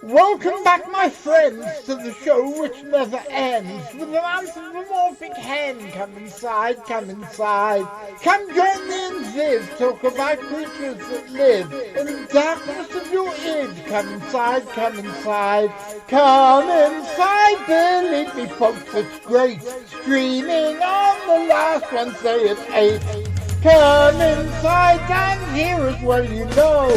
Welcome back, my friends, to the show which never ends. With an anthropomorphic hen, come inside, come inside. Come join me and Viv, talk about creatures that live in the darkness of your id. Come inside, come inside. Come inside, believe me folks, it's great. Streaming on the last Wednesday at 8. Come inside and hear us, well you know.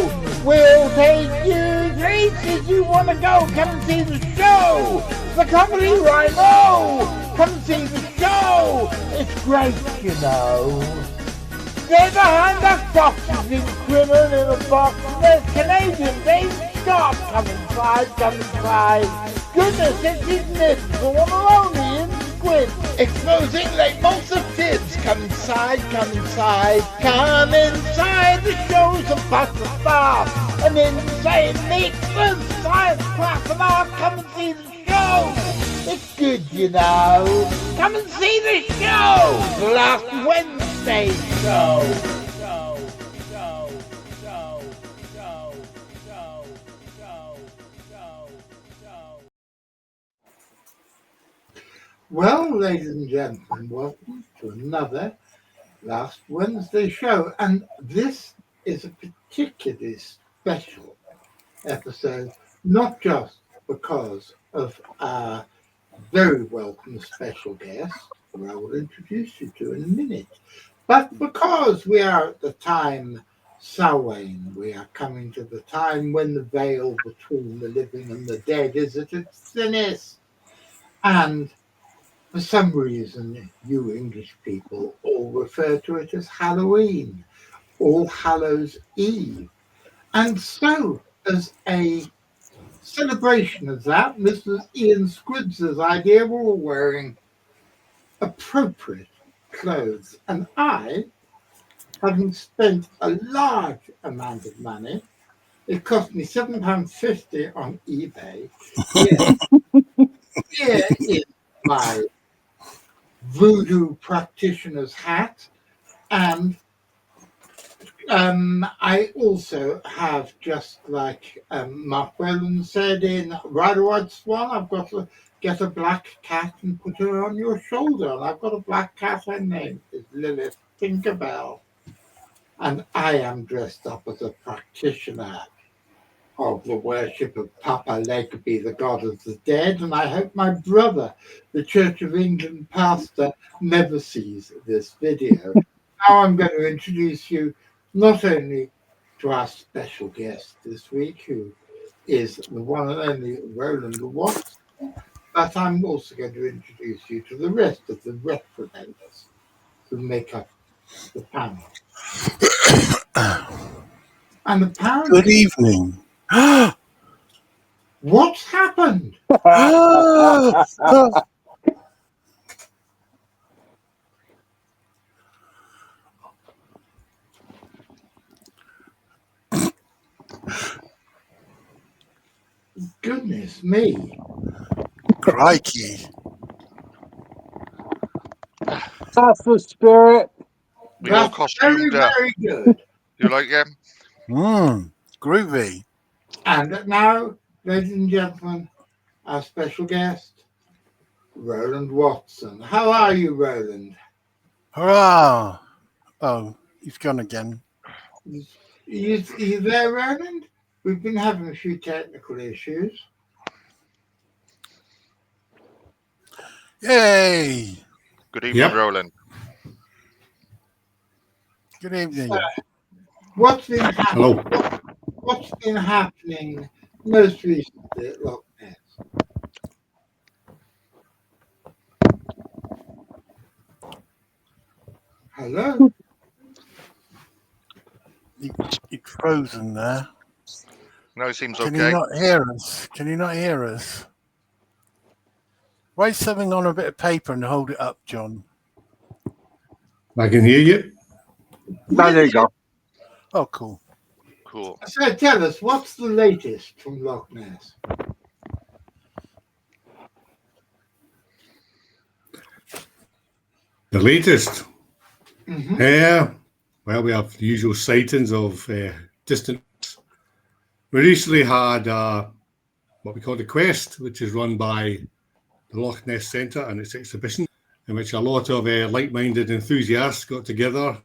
We'll take you places you want to go. Come and see the show. The Comedy Rhino. Come and see the show. It's great, you know. They're behind us boxes in criminal in a box. There's Canadian Dave Scott. Come inside, come inside. Goodness, it's his nibs, the one and only in Squid. Exposing late months of fibs. Come inside, come inside. Come inside, the show's about to start. An insane mix of science, class and art. Come and see the show. It's good, you know. Come and see the show. The last Wednesday show. Well, ladies and gentlemen, welcome to another Last Wednesday show. And this is a particularly special episode, not just because of our very welcome special guest, who I will introduce you to in a minute, but because we are at the time Samhain, we are coming to the time when the veil between the living and the dead is at its thinnest. And for some reason, you English people all refer to it as Halloween, All Hallows Eve. And so, as a celebration of that, Mr. Ian Squid's idea, we're all wearing appropriate clothes. And I, having spent a large amount of money, it cost me £7.50 on eBay. Here is my voodoo practitioner's hat, and I also have, just like Mark Roland said in Ride a White Swan, I've got to get a black cat and put her on your shoulder, and I've got a black cat. Her name is Lilith Tinkerbell, and I am dressed up as a practitioner of the worship of Papa Legby, the god of the dead, and I hope my brother, the Church of England pastor, never sees this video. Now I'm going to introduce you not only to our special guest this week, who is the one and only Roland Watts, but I'm also going to introduce you to the rest of the reprobators who make up the panel. And apparently, good evening. What's happened? Goodness me. Crikey. That's the spirit. We all costumed up. Very good. You like them? Groovy. And now, ladies and gentlemen, our special guest, Roland Watson. How are you, Roland? Hurrah. Oh, he's gone again. Are you there, Roland? We've been having a few technical issues. Yay. Good evening, Roland. Good evening. What's been happening? What's been happening most recently at Loch Ness? Hello? He's frozen there. No, it seems Can okay. you not hear us? Can you not hear us? Write something on a bit of paper and hold it up, John. I can hear you. No, there you go. Oh, cool. Cool. So tell us, what's the latest from Loch Ness? The latest. Mm-hmm. Well, we have the usual sightings of distant. We recently had what we call the Quest, which is run by the Loch Ness Centre and its exhibition, in which a lot of like-minded enthusiasts got together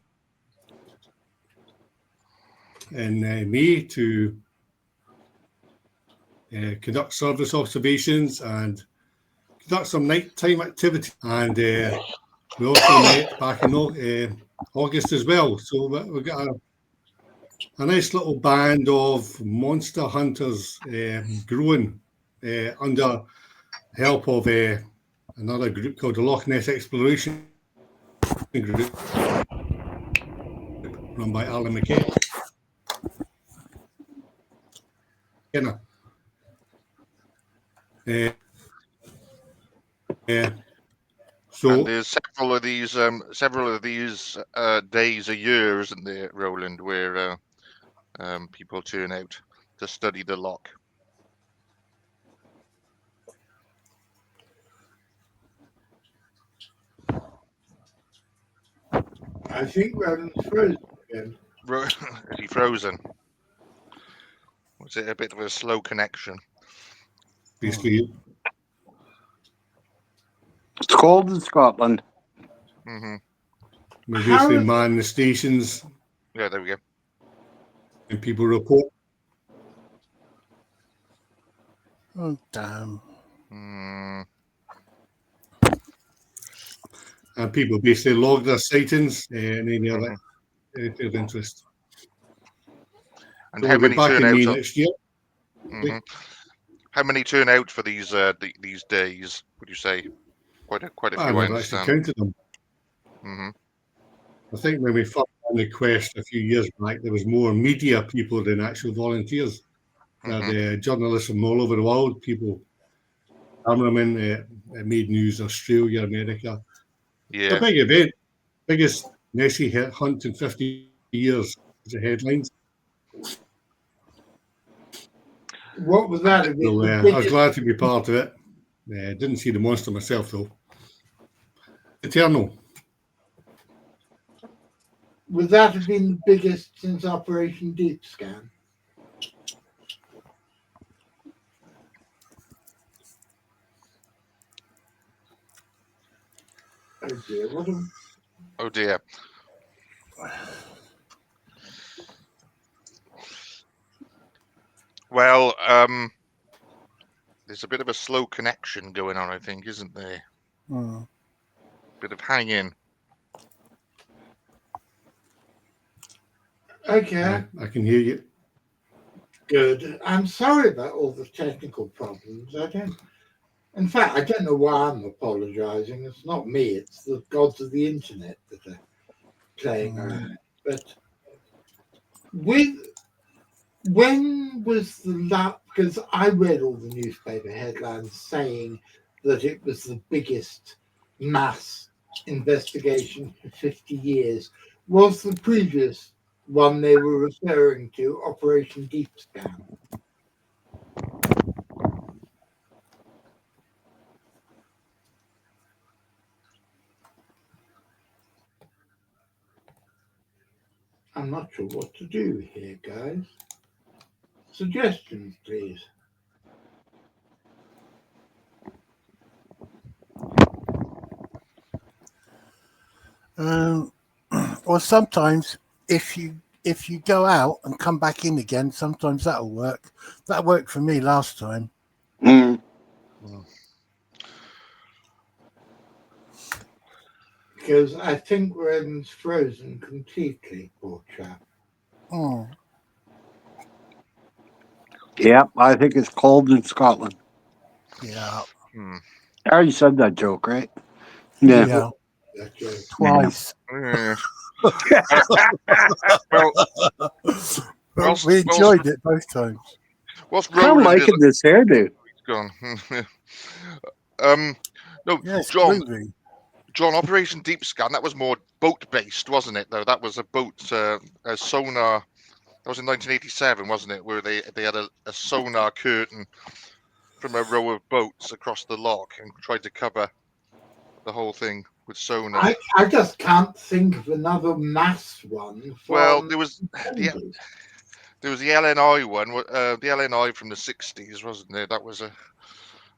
in May to conduct service observations and conduct some nighttime activity. And we also met back in August as well. So we've got a nice little band of monster hunters growing under help of another group called the Loch Ness Exploration Group, run by Alan McKenna. So And there's several of these days a year, isn't there, Roland, where people turn out to study the loch. I think Roland's frozen again. Is he frozen? Was it a bit of a slow connection? basically, It's cold in Scotland. Mm-hmm. we basically man the stations Yeah, there we go. and people report. Oh, damn. And people basically log their sightings and any other of interest. And So how we'll be many back in turn May out? next year. How many turn out for these days? Would you say? Quite a I few. I never actually understand. counted them. Mm-hmm. I think when we first ran the Quest a few years back, there was more media people than actual volunteers. The journalists from all over the world, people, cameramen, made news, Australia, America. It's a Yeah. big event, biggest Nessie hunt in 50 years. The headlines. What was that? So I was glad to be part of it. Didn't see the monster myself though. Eternal. Would that have been the biggest since Operation Deep Scan? Oh dear, what a... Oh dear. Well, there's a bit of a slow connection going on, I think, isn't there? Bit of hanging. Okay, I can hear you. good. I'm sorry about all the technical problems. In fact, I don't know why I'm apologising. It's not me, it's the gods of the internet that are playing around. But when was the last, because I read all the newspaper headlines saying that it was the biggest mass investigation for 50 years. Was the previous one they were referring to Operation Deep Scan? I'm not sure what to do here, guys. Suggestions, please. Or sometimes if you go out and come back in again, sometimes that'll work. That worked for me last time. Because I think Roland's frozen completely, poor chap. Yeah, I think it's cold in Scotland. Yeah. I already said that joke, right? Yeah. That joke. Twice. Well, we enjoyed it both times. What's I'm Roland is liking this hairdo. gone. No, Yes, John. groovy. John, Operation Deep Scan, that was more boat-based, wasn't it, though? That was a boat, a sonar. That was in 1987, wasn't it, where they had a sonar curtain from a row of boats across the loch and tried to cover the whole thing with sonar. I just can't think of another mass one. Well, there was There was the LNI one, the LNI from the 60s, wasn't there? That was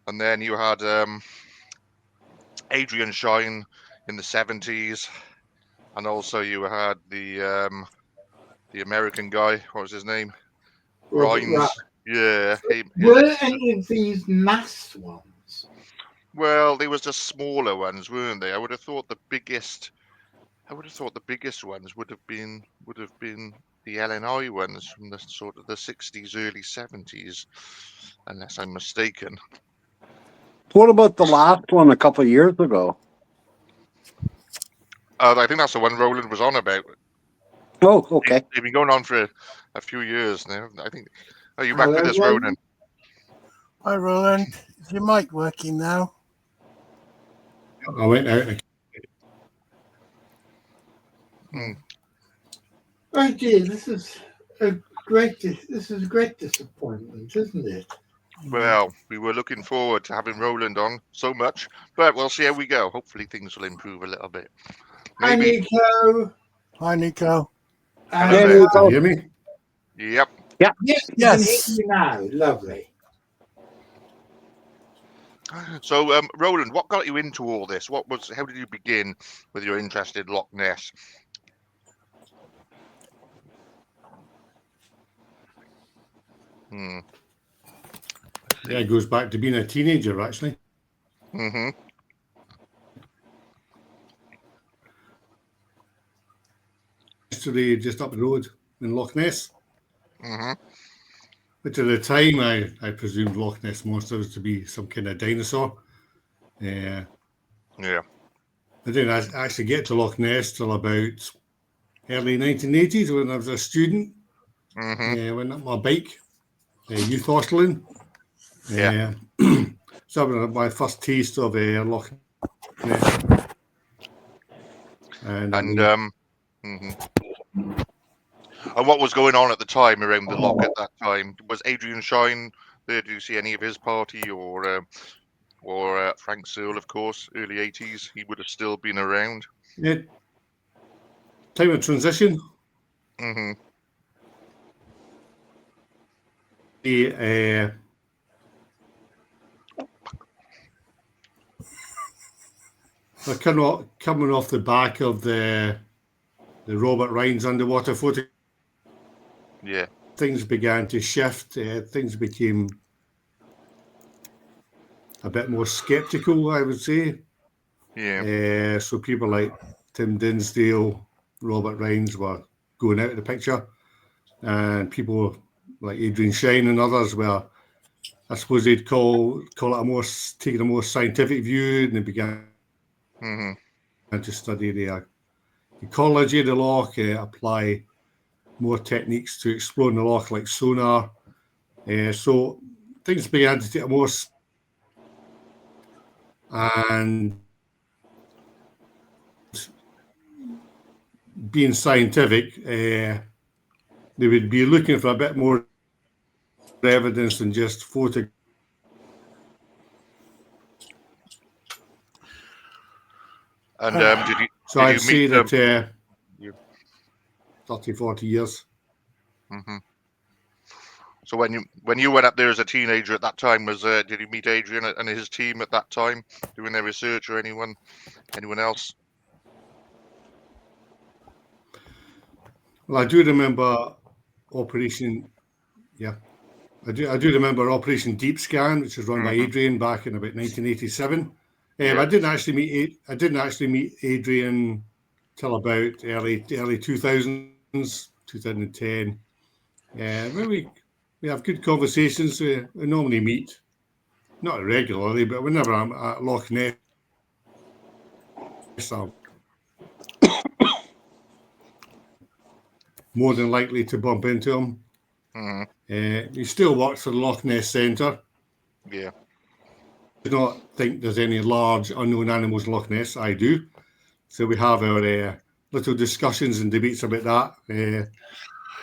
and then you had Adrian Shine in the 70s, and also you had the American guy. What was his name? Robert Wright. Rhines. Yeah. Were any of these mass ones? Well, they was just smaller ones, weren't they? I would have thought the biggest ones would have been the LNI ones from the sort of the 60s, early 70s, unless I'm mistaken. What about the last one a couple of years ago? I think that's the one Roland was on about. Oh, okay. They've been going on for a few years now. I think. Are you back with us, Roland? Hi, Roland. Is your mic working now? I went out. Oh dear, this is a great disappointment, isn't it? Well, we were looking forward to having Roland on so much, but we'll see how we go. Hopefully, things will improve a little bit. Maybe. Hi, Nico. Hi, Nico. Hey, Can Nico. you hear me? Yep. Yes, we can hear Yes. you now. Lovely. So, Roland, what got you into all this? How did you begin with your interest in Loch Ness? Yeah, it goes back to being a teenager, actually. Mm-hmm. Yesterday, just up the road in Loch Ness. Mm-hmm. Which at the time, I presumed Loch Ness Monster was to be some kind of dinosaur. Yeah. I didn't actually get to Loch Ness till about early 1980s when I was a student. Mm-hmm. Went up my bike, youth hosteling. Yeah. So that was my first taste of Loch Ness. And And what was going on at the time around the loch at that time? Was Adrian Shine there? Did you see any of his party, or Frank Searle, of course, early 80s? He would have still been around. yeah, time of transition. Mm-hmm. We're coming off the back of the Robert Rhines underwater photo. Yeah. Things began to shift. Things became a bit more skeptical, I would say. Yeah. So people like Tim Dinsdale, Robert Rhines were going out of the picture, and people like Adrian Shine and others were, I suppose they'd call it taking a more scientific view, and they began to study the ecology of the loch, apply more techniques to exploring the loch like sonar. So things began to take a more, and being scientific, they would be looking for a bit more evidence than just photographs. And So I'd say that 30, 40 years. Mm-hmm. So when you went up there as a teenager at that time, did you meet Adrian and his team at that time doing their research, or anyone else? Well, I do remember Operation. Yeah, I do remember Operation Deep Scan, which was run by Adrian back in about 1987. I didn't actually meet Adrian till about early 2000s, 2010. We have good conversations. We normally meet, not regularly, but whenever I'm at Loch Ness, I'm more than likely to bump into him. He still works for the Loch Ness Centre. Yeah. I do not think there's any large unknown animals in Loch Ness. I do. So we have our little discussions and debates about that.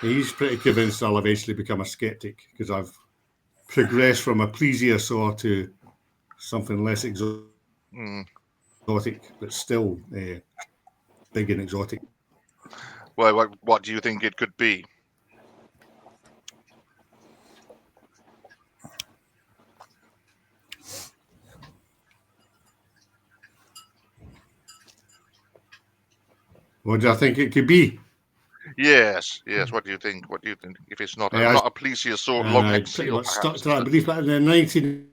He's pretty convinced I'll eventually become a skeptic because I've progressed from a plesiosaur to something less exotic, but still big and exotic. Well, what do you think it could be? What do I think it could be? Yes. What do you think? What do you think? If it's not I not a plesiosaur and long I neck pretty seal, much stuck perhaps. to that belief. But in the 19...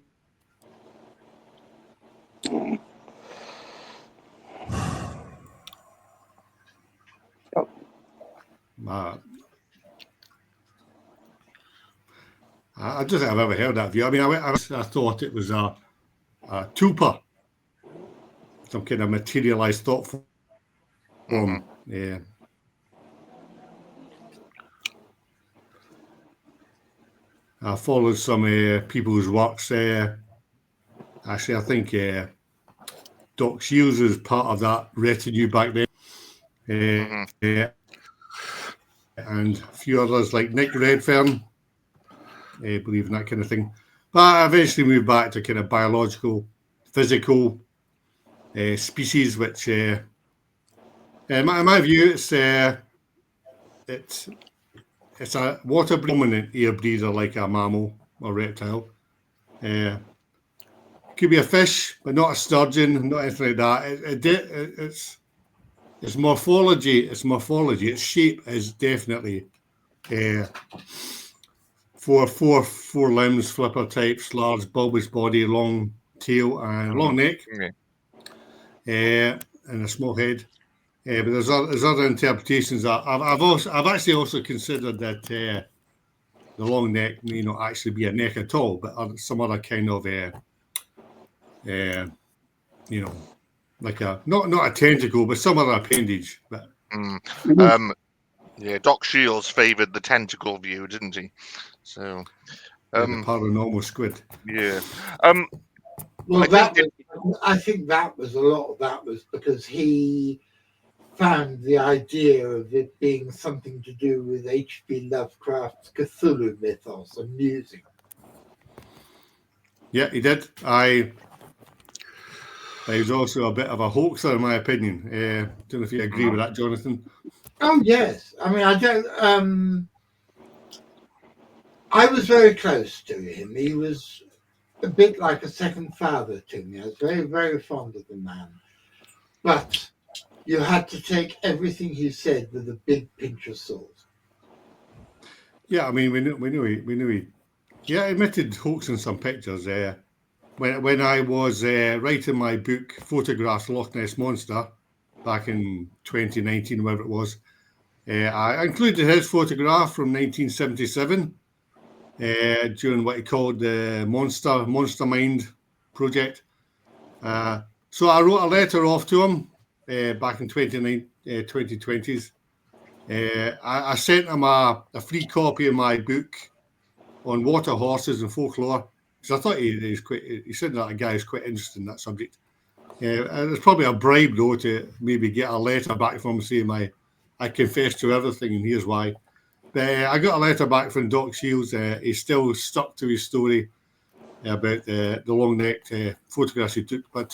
I don't think I've ever heard that view. I mean, I thought it was a tupa, some kind of materialized thought form. Yeah. I followed some people's works. Actually, I think Doc Shields was part of that retinue back then. And a few others like Nick Redfern, believe in that kind of thing. But I eventually moved back to kind of biological, physical species, which, in my view, it's a water dominant air breather like a mammal or reptile. Could be a fish, but not a sturgeon, not anything like that. Its morphology. Its shape is definitely four limbs, flipper types, large bulbous body, long tail, and long neck, and a small head. But there's other interpretations that I've actually also considered that the long neck may not actually be a neck at all, but some other kind of like a not a tentacle, but some other appendage. But Doc Shields favoured the tentacle view, didn't he? So the paranormal squid. Yeah. Well, I think that was a lot of that was because he found the idea of it being something to do with H.P. Lovecraft's Cthulhu mythos amusing. Yeah, he did. He was also a bit of a hoaxer, in my opinion. Don't know if you agree with that, Jonathan. Oh yes, I mean I don't. I was very close to him. He was a bit like a second father to me. I was very, very fond of the man, but you had to take everything he said with a big pinch of salt. Yeah, I mean, we knew he. Yeah, admitted hoaxing some pictures. When I was writing my book, Photographs Loch Ness Monster, back in 2019, whatever it was, I included his photograph from 1977 during what he called the Monster Mind project. So I wrote a letter off to him back in 2020s. I sent him a free copy of my book on water horses and folklore, because I thought he said that a guy is quite interested in that subject. It's probably a bribe, though, to maybe get a letter back from him saying I confess to everything and here's why. But I got a letter back from Doc Shields. He's still stuck to his story about the long-necked photographs he took, but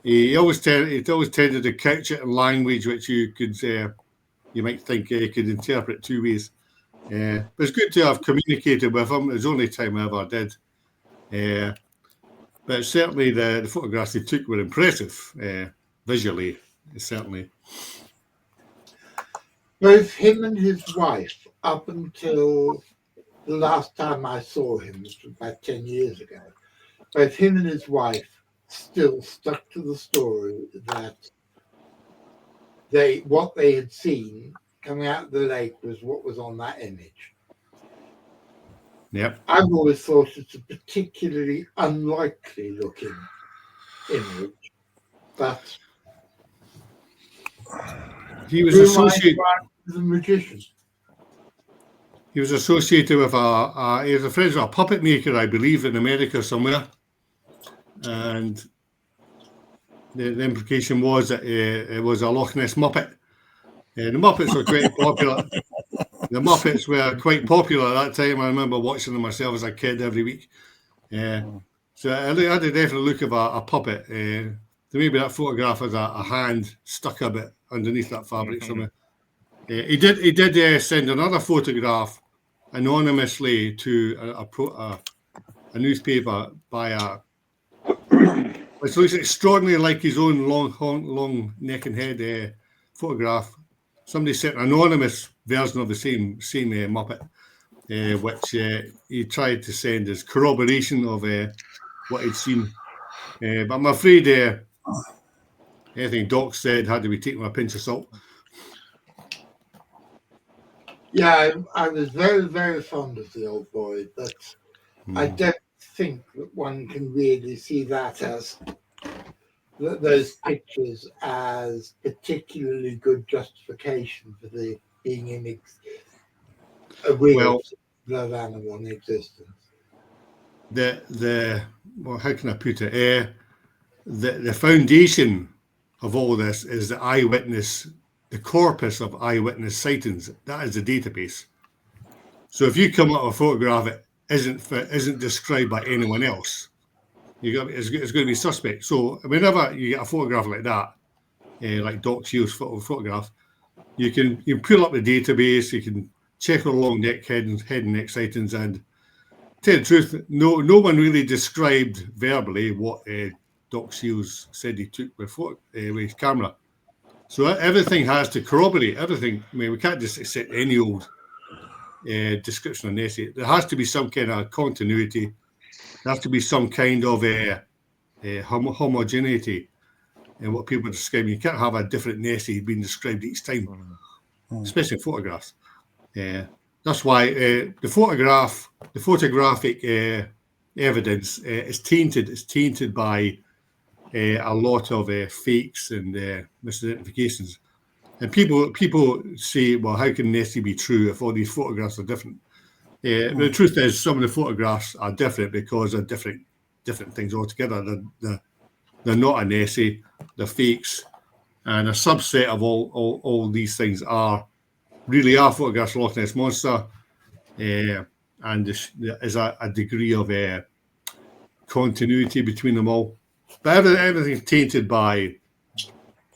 he always tended to couch it in language which you might think he could interpret two ways. But it's good to have communicated with him. It was the only time I ever did. But certainly the photographs he took were impressive visually, certainly. Both him and his wife, up until the last time I saw him, which was about 10 years ago, both him and his wife still stuck to the story that what they had seen coming out of the lake was what was on that image. Yep. I've always thought it's a particularly unlikely looking image, but he was associated with a magician. He was associated with he was a friend of a puppet maker, I believe, in America somewhere, and the implication was that it was a Loch Ness Muppet. The Muppets were quite popular. The Muppets were quite popular at that time. I remember watching them myself as a kid every week. So I had a definite look of a puppet. Maybe that photograph has a hand stuck a bit underneath that fabric somewhere. He did send another photograph anonymously to a newspaper by which looks extraordinarily like his own long neck and head photograph. Somebody sent an anonymous version of the same Muppet, which he tried to send as corroboration of what he'd seen. But I'm afraid anything Doc said had to be taken with a pinch of salt. Yeah, I was very, very fond of the old boy, but I don't think that one can really see that as those pictures as particularly good justification for the being in a real love animal in existence. Well, how can I put it? The foundation of all this is the corpus of eyewitness sightings. That is the database. So if you come up with a photograph that isn't described by anyone else, it's going to be suspect. So whenever you get a photograph like that, like Doc Shields' photograph, you can pull up the database, you can check along head and neck sightings, and tell the truth, no one really described verbally what Doc Shields said he took with his camera. So everything has to corroborate everything. I mean, we can't just accept any old description of Nessie. There has to be some kind of continuity. There has to be some kind of homogeneity in what people describe. You can't have a different Nessie being described each time, especially in photographs. That's why the photographic evidence is tainted. It's tainted by a lot of fakes and misidentifications. And people say, well, how can Nessie be true if all these photographs are different? But the truth is, some of the photographs are different because they're different things altogether. They're not a Nessie, they're fakes. And a subset of all these things really are photographs of Loch Ness Monster. And there's a degree of continuity between them all. But everything's tainted by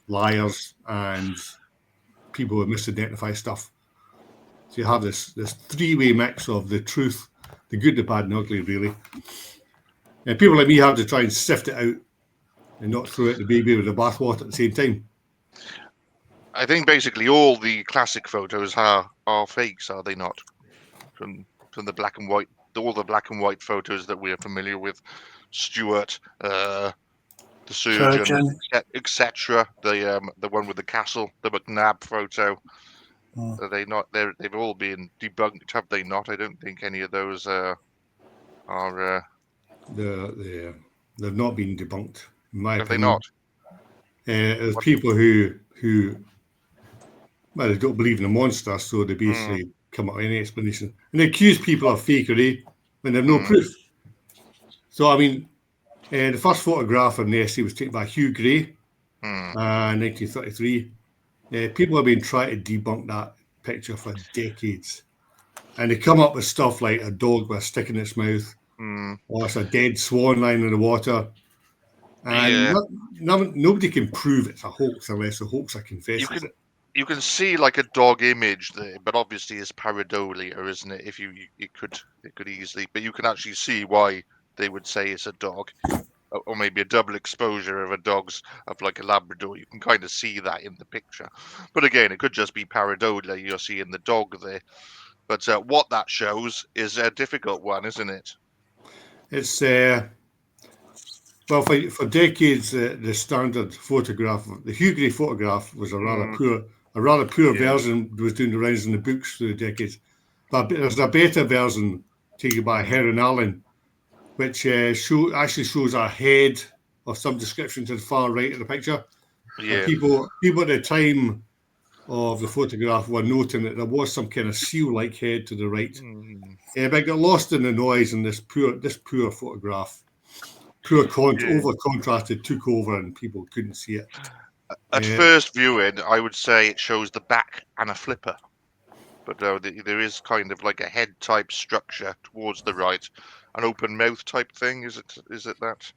liars and people who misidentify stuff. So you have this three-way mix of the truth, the good, the bad, and the ugly, really. And people like me have to try and sift it out and not throw out the baby with the bathwater at the same time. I think basically all the classic photos are fakes, are they not? From the black and white, all the black and white photos that we're familiar with, Stuart, the surgeon, etc. The one with the castle, the McNabb photo. Are they not? They've all been debunked, have they not? I don't think any of those are. They've not been debunked, in my have opinion. They not? There's people who well, they don't believe in the monster, so they basically come up with any explanation, and they accuse people of fakery when they have no proof. So I mean, the first photograph of Nessie was taken by Hugh Gray in 1933. People have been trying to debunk that picture for decades, and they come up with stuff like a dog with a stick in its mouth, or it's a dead swan lying in the water, and nobody can prove it's a hoax unless the hoaxer confesses it. You can see like a dog image there, but obviously it's pareidolia, isn't it? If it could easily, but you can actually see why they would say it's a dog. Or maybe a double exposure of like a Labrador. You can kind of see that in the picture. But again, it could just be pareidolia. You're seeing the dog there. But what that shows is a difficult one, isn't it? It's well, for decades, the standard photograph, the Hugh Gray photograph, was a rather poor version. Was doing the rounds in the books through the decades. But there's a better version taken by Heron Allen, which actually shows a head of some description to the far right of the picture. Yeah. People at the time of the photograph were noting that there was some kind of seal-like head to the right. But it got lost in the noise, and this poor photograph, over-contrasted, took over, and people couldn't see it. At first viewing, I would say it shows the back and a flipper. But there is kind of like a head-type structure towards the right. An open mouth type thing, is it that?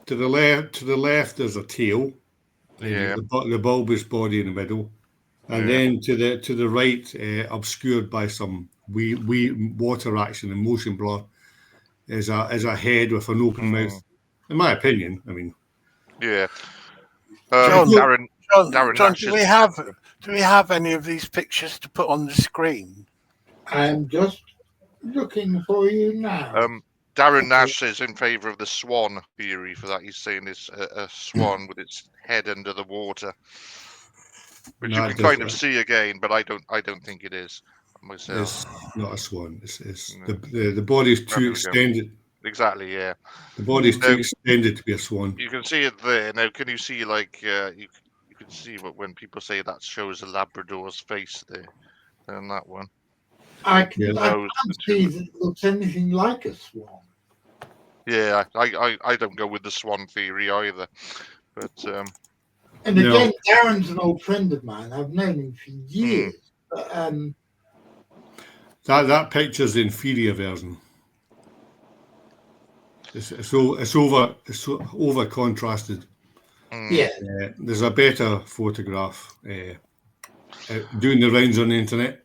To the left there's a tail, the bulbous body in the middle, and then to the right, obscured by some wee water action and motion blur, is a head with an open mouth. In my opinion, I mean, John, Darren John, Nash's. do we have any of these pictures to put on the screen? I'm just looking for you now. Darren Nash is in favour of the swan theory for that. He's saying it's a swan with its head under the water, which No, you it can kind of doesn't. see again, but I don't think it is myself. It's not a swan. It's the body's too extended. Exactly, yeah. The body's too extended to be a swan. You can see it there. Now, can you see, like, you can see when people say that shows a Labrador's face there, and that one. I can't see that it looks anything like a swan. Yeah, I don't go with the swan theory either. But and again, Darren's an old friend of mine. I've known him for years. But, that picture's the inferior version. It's over contrasted. Yeah. There's a better photograph doing the rounds on the internet.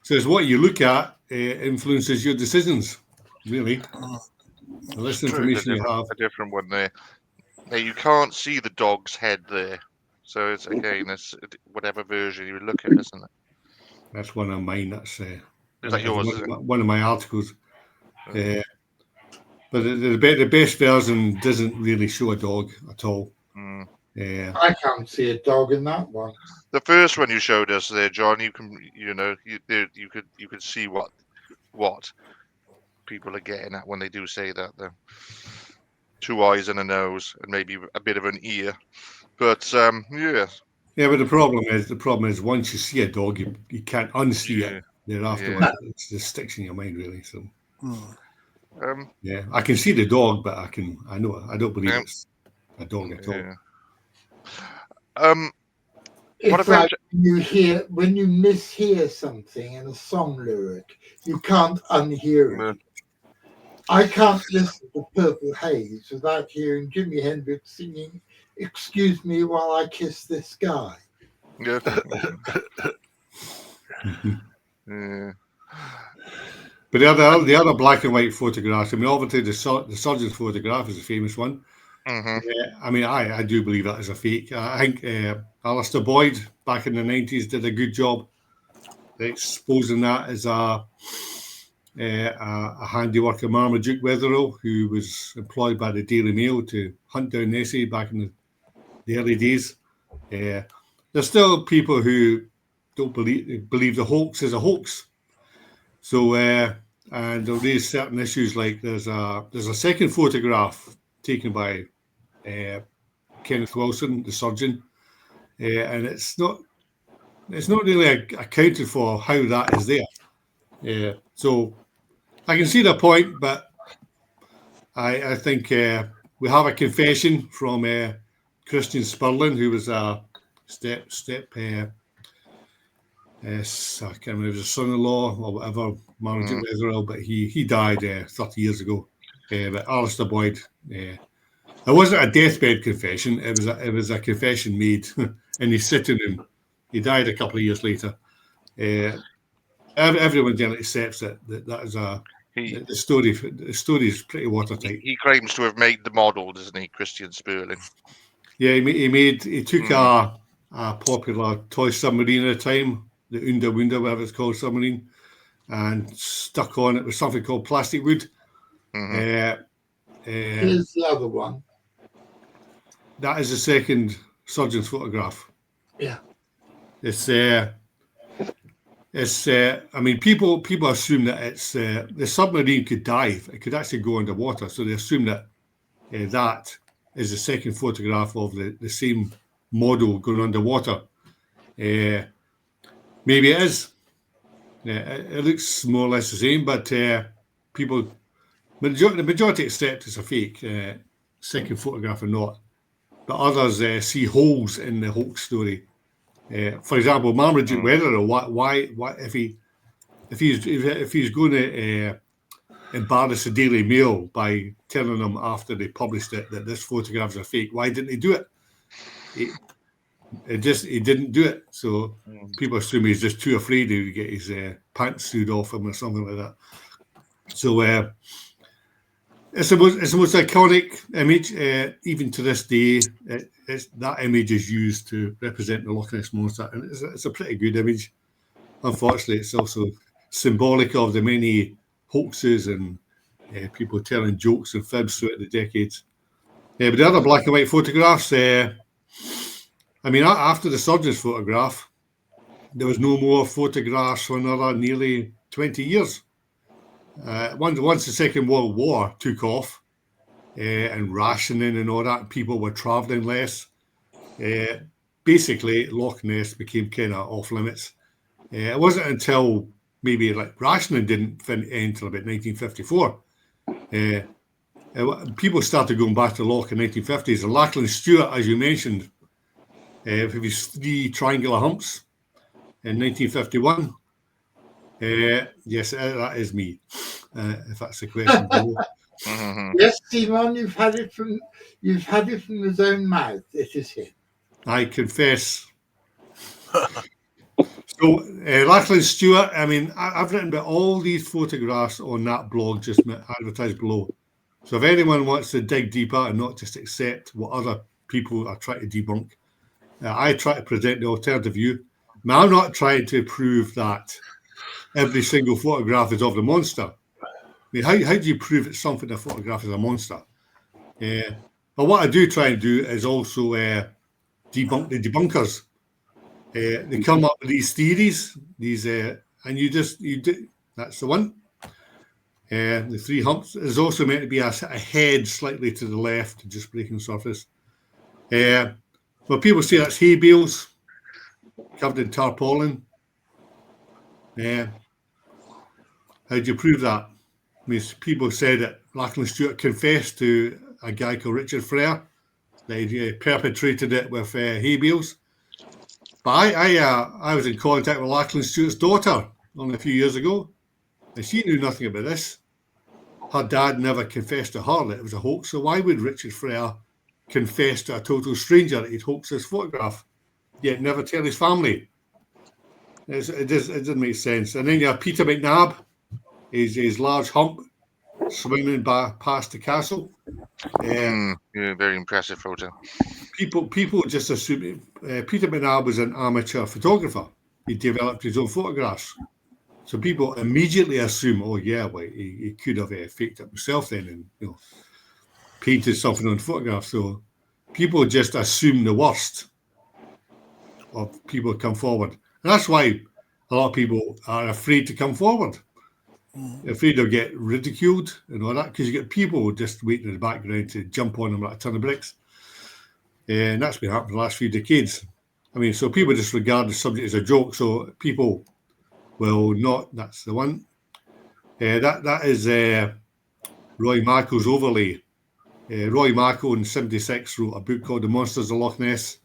So it's what you look at influences your decisions, really. The less information you have. A different one there. Now, you can't see the dog's head there. So it's whatever version you look at, isn't it? That's one of mine. That's is that yours? One of my articles. But the best version doesn't really show a dog at all. I can't see a dog in that one. The first one you showed us there, John, you could see what people are getting at when they do say that. Though, 2 eyes and a nose, and maybe a bit of an ear. But yeah. Yeah, but the problem is once you see a dog, you can't unsee it. Thereafter, it just sticks in your mind, really. So. Yeah, I can see the dog, but I don't believe it's a dog at all. It's like when you mishear something in a song lyric, you can't unhear it. I can't listen to Purple Haze without hearing Jimi Hendrix singing "Excuse Me While I Kiss This Guy." Yeah. But the other black and white photographs, I mean, obviously the surgeon's photograph is a famous one. I mean, I do believe that is a fake. I think Alistair Boyd back in the 90s did a good job exposing that as a handiwork of Marmaduke Wetherell, who was employed by the Daily Mail to hunt down Nessie back in the early days. There's still people who don't believe the hoax is a hoax. So, and they'll raise certain issues like there's a second photograph taken by Kenneth Wilson, the surgeon, and it's not really accounted for how that is there. So I can see the point, but I think we have a confession from Christian Spurlin, who was a I can't remember, it was a son-in-law or whatever, Marmaduke Wetherell, but he died 30 years ago. But Alistair Boyd, it wasn't a deathbed confession. It was a confession made in his sitting room. He died a couple of years later. Everyone generally accepts that is the story. The story is pretty watertight. He claims to have made the model, doesn't he, Christian Spurlin? Yeah, he took a popular toy submarine at the time, the Unda Wunda, whatever it's called, submarine, and stuck on it with something called plastic wood. Here's the other one. That is the second surgeon's photograph. Yeah. I mean, people assume that it's the submarine could dive. It could actually go underwater. So they assume that that is the second photograph of the same model going underwater. Maybe it is. It looks more or less the same, but the majority accept it's a fake, second photograph or not. But others see holes in the hoax story. For example, Marmaduke Wetherell. Why if he's going to embarrass the Daily Mail by telling them after they published it that this photograph is a fake, why didn't he do it? He didn't do it. So people assume he's just too afraid to get his pants sued off him or something like that. So It's the most iconic image, even to this day. That image is used to represent the Loch Ness Monster, and it's a pretty good image. Unfortunately, it's also symbolic of the many hoaxes and people telling jokes and fibs throughout the decades. But the other black and white photographs, I mean, after the surgeon's photograph, there was no more photographs for another nearly 20 years. Once the Second World War took off and rationing and all that, people were travelling less. Basically, Loch Ness became kind of off limits. It wasn't until maybe like rationing didn't end until about 1954. People started going back to Loch in the 1950s. And Lachlan Stewart, as you mentioned, with his 3 triangular humps in 1951. Yes, that is me. If that's the question. Yes, Simon, you've had it from his own mouth. It is him. I confess. So, Lachlan Stewart, I mean, I've written about all these photographs on that blog just advertised below. So if anyone wants to dig deeper and not just accept what other people are trying to debunk, I try to present the alternative view. Now, I'm not trying to prove that every single photograph is of the monster. I mean, how do you prove that something in a photograph is a monster? But what I do try and do is also debunk the debunkers. They come up with these theories, and you do. That's the one. The 3 humps is also meant to be a head slightly to the left, just breaking surface. Well, people say that's hay bales covered in tarpaulin. How do you prove that? I mean, people said that Lachlan Stewart confessed to a guy called Richard Frere that he perpetrated it with hay bales. But I was in contact with Lachlan Stewart's daughter only a few years ago, and she knew nothing about this. Her dad never confessed to her that it was a hoax, so why would Richard Frere confess to a total stranger that he'd hoaxed his photograph, yet never tell his family? It doesn't make sense. And then you have Peter McNabb, his large hump swimming past the castle. Yeah, very impressive photo. People just assume Peter McNabb was an amateur photographer. He developed his own photographs. So people immediately assume, oh yeah, well, he could have faked it himself then and painted something on photograph. So people just assume the worst of people come forward. And that's why a lot of people are afraid to come forward. They're afraid they'll get ridiculed and all that, because you get people just waiting in the background to jump on them like a ton of bricks. And that's been happening the last few decades. I mean, so people just regard the subject as a joke. So people will not. That's the one. That is Roy Mackle's overlay. Roy Mackle in '76 wrote a book called The Monsters of Loch Ness.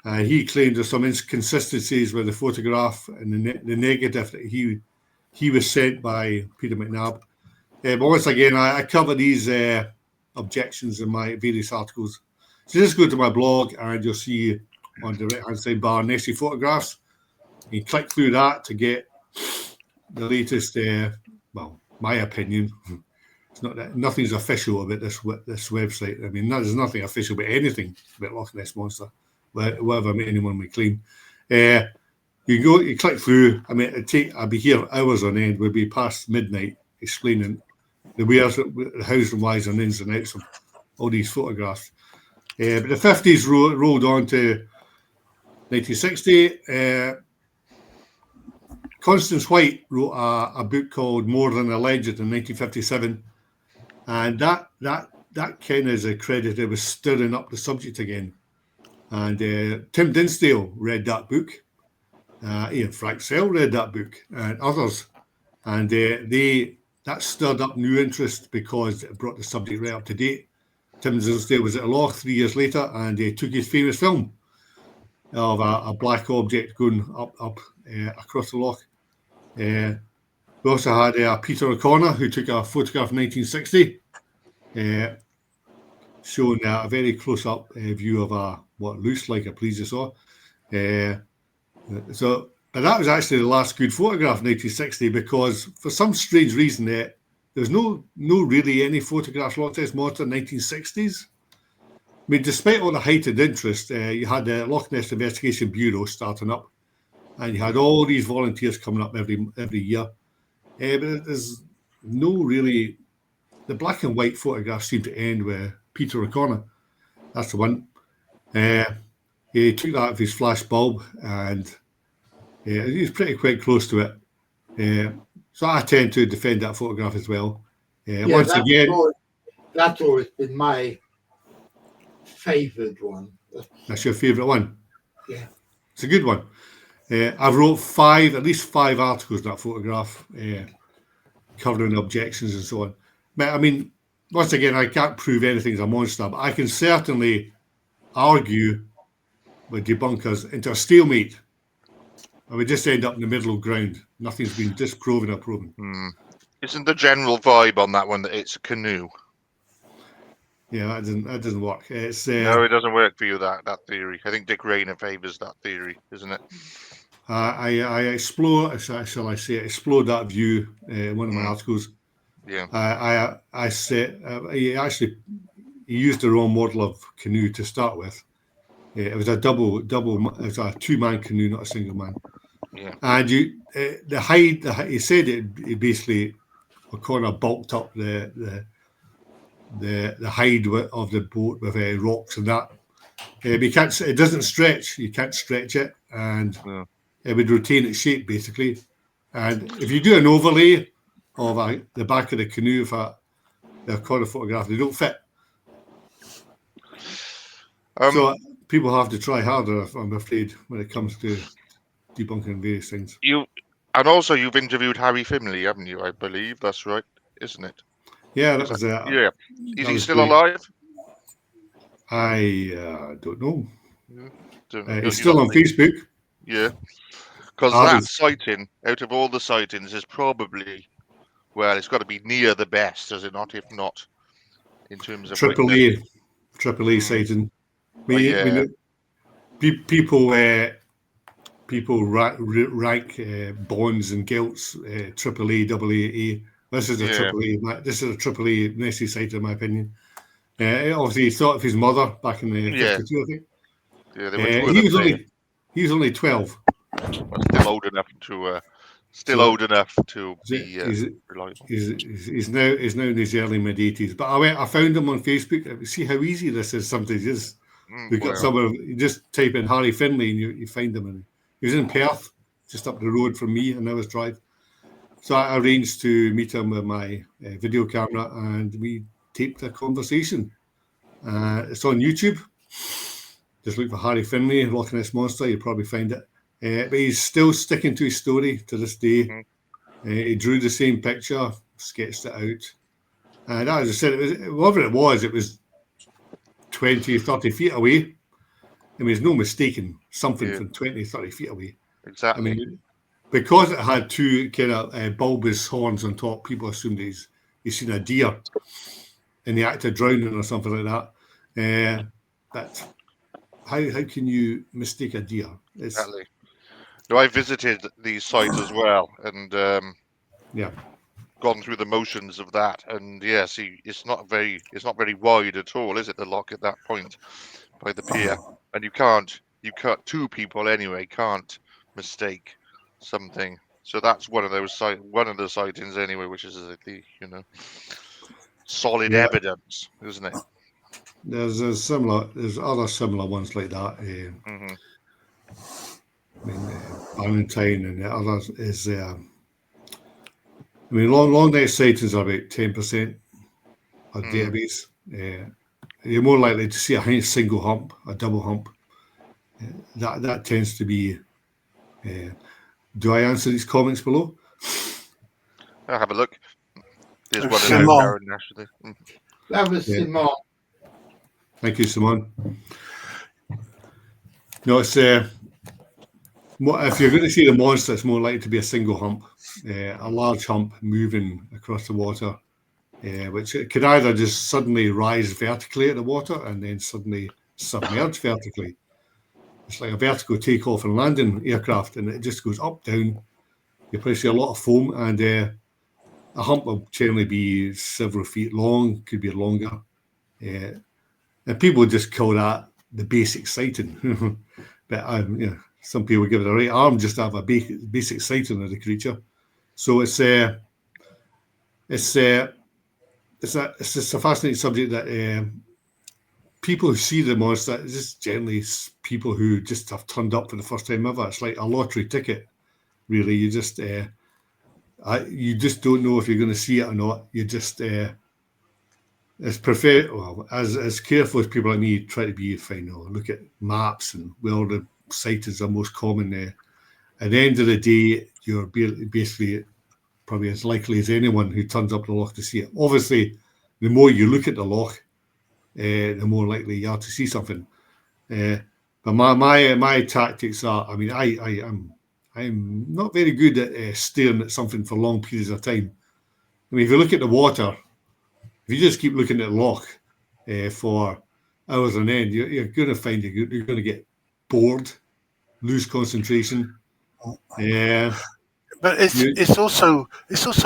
He claimed there's some inconsistencies with the photograph and the negative that he was sent by Peter McNabb. But once again, I cover these objections in my various articles. So just go to my blog and you'll see on the right-hand side bar Nessie photographs. You click through that to get the latest, my opinion. It's not that nothing's official about this website. I mean, there's nothing official about anything about Loch Ness Monster, whatever anyone may claim. You click through. I mean, I'll be here hours on end. We'll be past midnight explaining the where's, the hows and whys and ins and outs of all these photographs. But the 50s rolled on to 1960. Constance White wrote a book called More Than a Legend in 1957, and that kind of is accredited with stirring up the subject again. And Tim Dinsdale read that book. Ian Fraxell read that book, and others, and that stirred up new interest because it brought the subject right up to date. Tim Dinsdale was at a Loch 3 years later, and he took his famous film of a black object going up across the Loch. We also had Peter O'Connor, who took a photograph in 1960, showing a very close-up view of what looks like a plesiosaur. But that was actually the last good photograph in 1960, because for some strange reason there's no really any photographs Loch Ness Monster 1960s. I mean, despite all the heightened interest, you had the Loch Ness Investigation Bureau starting up, and you had all these volunteers coming up every year. But there's no really. The black and white photographs seem to end with Peter O'Connor. That's the one. He took that with his flash bulb, and he's pretty quite close to it. So I tend to defend that photograph as well. Once again, that's always been my favoured one. That's your favourite one? Yeah. It's a good one. I've wrote at least five articles in that photograph, covering objections and so on. But I mean, once again, I can't prove anything's a monster, but I can certainly argue with debunkers into a stalemate. And we just end up in the middle of ground. Nothing's been disproven or proven. Isn't the general vibe on that one that it's a canoe? Yeah, that doesn't work. It's no, it doesn't work for you, that theory. I think Dick Rayner favours that theory, isn't it? I explore, shall I say, explored that view in one of my articles. Yeah. I said he used the wrong model of canoe to start with. It was a double. It was a two-man canoe, not a single man. Yeah. And the hide. He said it basically O'Connor bulked up the hide of the boat with rocks and that. It doesn't stretch. You can't stretch it, and it would retain its shape basically. And if you do an overlay of the back of the canoe for the O'Connor photograph, they don't fit. So people have to try harder, I'm afraid, when it comes to debunking various things. You've interviewed Harry Finley, haven't you? I believe that's right, isn't it? Yeah, that was yeah. Is he still alive? I don't know. Yeah. He's still on Facebook. Yeah, because that sighting, out of all the sightings, is probably, well, it's got to be near the best, is it not? If not, in terms of Triple A sighting. People rank bonds and gilts triple A, double A. This is a triple A. This is a triple A Nessie sighting, in my opinion. Obviously, he thought of his mother back in the 52, I think. Yeah, they were he was only 12. Still old enough to be reliable. He's now in his early mid-80s. But I found him on Facebook. See how easy this is. Sometimes just you just type in Harry Finley and you find him. And he was in Perth, just up the road from me, an hour's drive. So I arranged to meet him with my video camera, and we taped a conversation. It's on YouTube. Just look for Harry Finley, Loch Ness Monster. You'll probably find it. But he's still sticking to his story to this day. He drew the same picture, sketched it out. And as I said, whatever it was 20, 30 feet away. I mean, there's no mistaking something from 20, 30 feet away. Exactly. I mean, because it had two kind of bulbous horns on top, people assumed he's seen a deer in the act of drowning or something like that. But how can you mistake a deer? Exactly. No, I visited these sites as well, and gone through the motions of that. And yes, it's not very wide at all, is it? The loch at that point by the pier, and you cut two people anyway. Can't mistake something. So that's one of the sightings anyway, which is the solid evidence, isn't it? There's other similar ones like that. I mean, Valentine and the others is. I mean, long night sightings are about 10% of database. You're more likely to see a single hump, a double hump. That tends to be. Do I answer these comments below? I'll have a look. There's one Simon. actually. That was Simon. Thank you, Simon. No, it's if you're going to see the monster, it's more likely to be a single hump, a large hump moving across the water, which it could either just suddenly rise vertically at the water and then suddenly submerge vertically. It's like a vertical takeoff and landing aircraft, and it just goes up, down. You probably see a lot of foam, and a hump will generally be several feet long, could be longer. And people just call that the basic sighting. But some people give it a right arm just to have a basic sighting of the creature. So it's just a fascinating subject that people who see the monster is just generally people who just have turned up for the first time ever. It's like a lottery ticket, really. You just don't know if you're going to see it or not. You just as careful as people like me try to be, look at maps and where the sightings are most common. At the end of the day, you're basically probably as likely as anyone who turns up the loch to see it. Obviously, the more you look at the loch, the more likely you are to see something. But my tactics are, I'm not very good at staring at something for long periods of time. I mean, if you look at the water, if you just keep looking at the loch for hours on end, you're going to find you're going to get bored, lose concentration. But it's also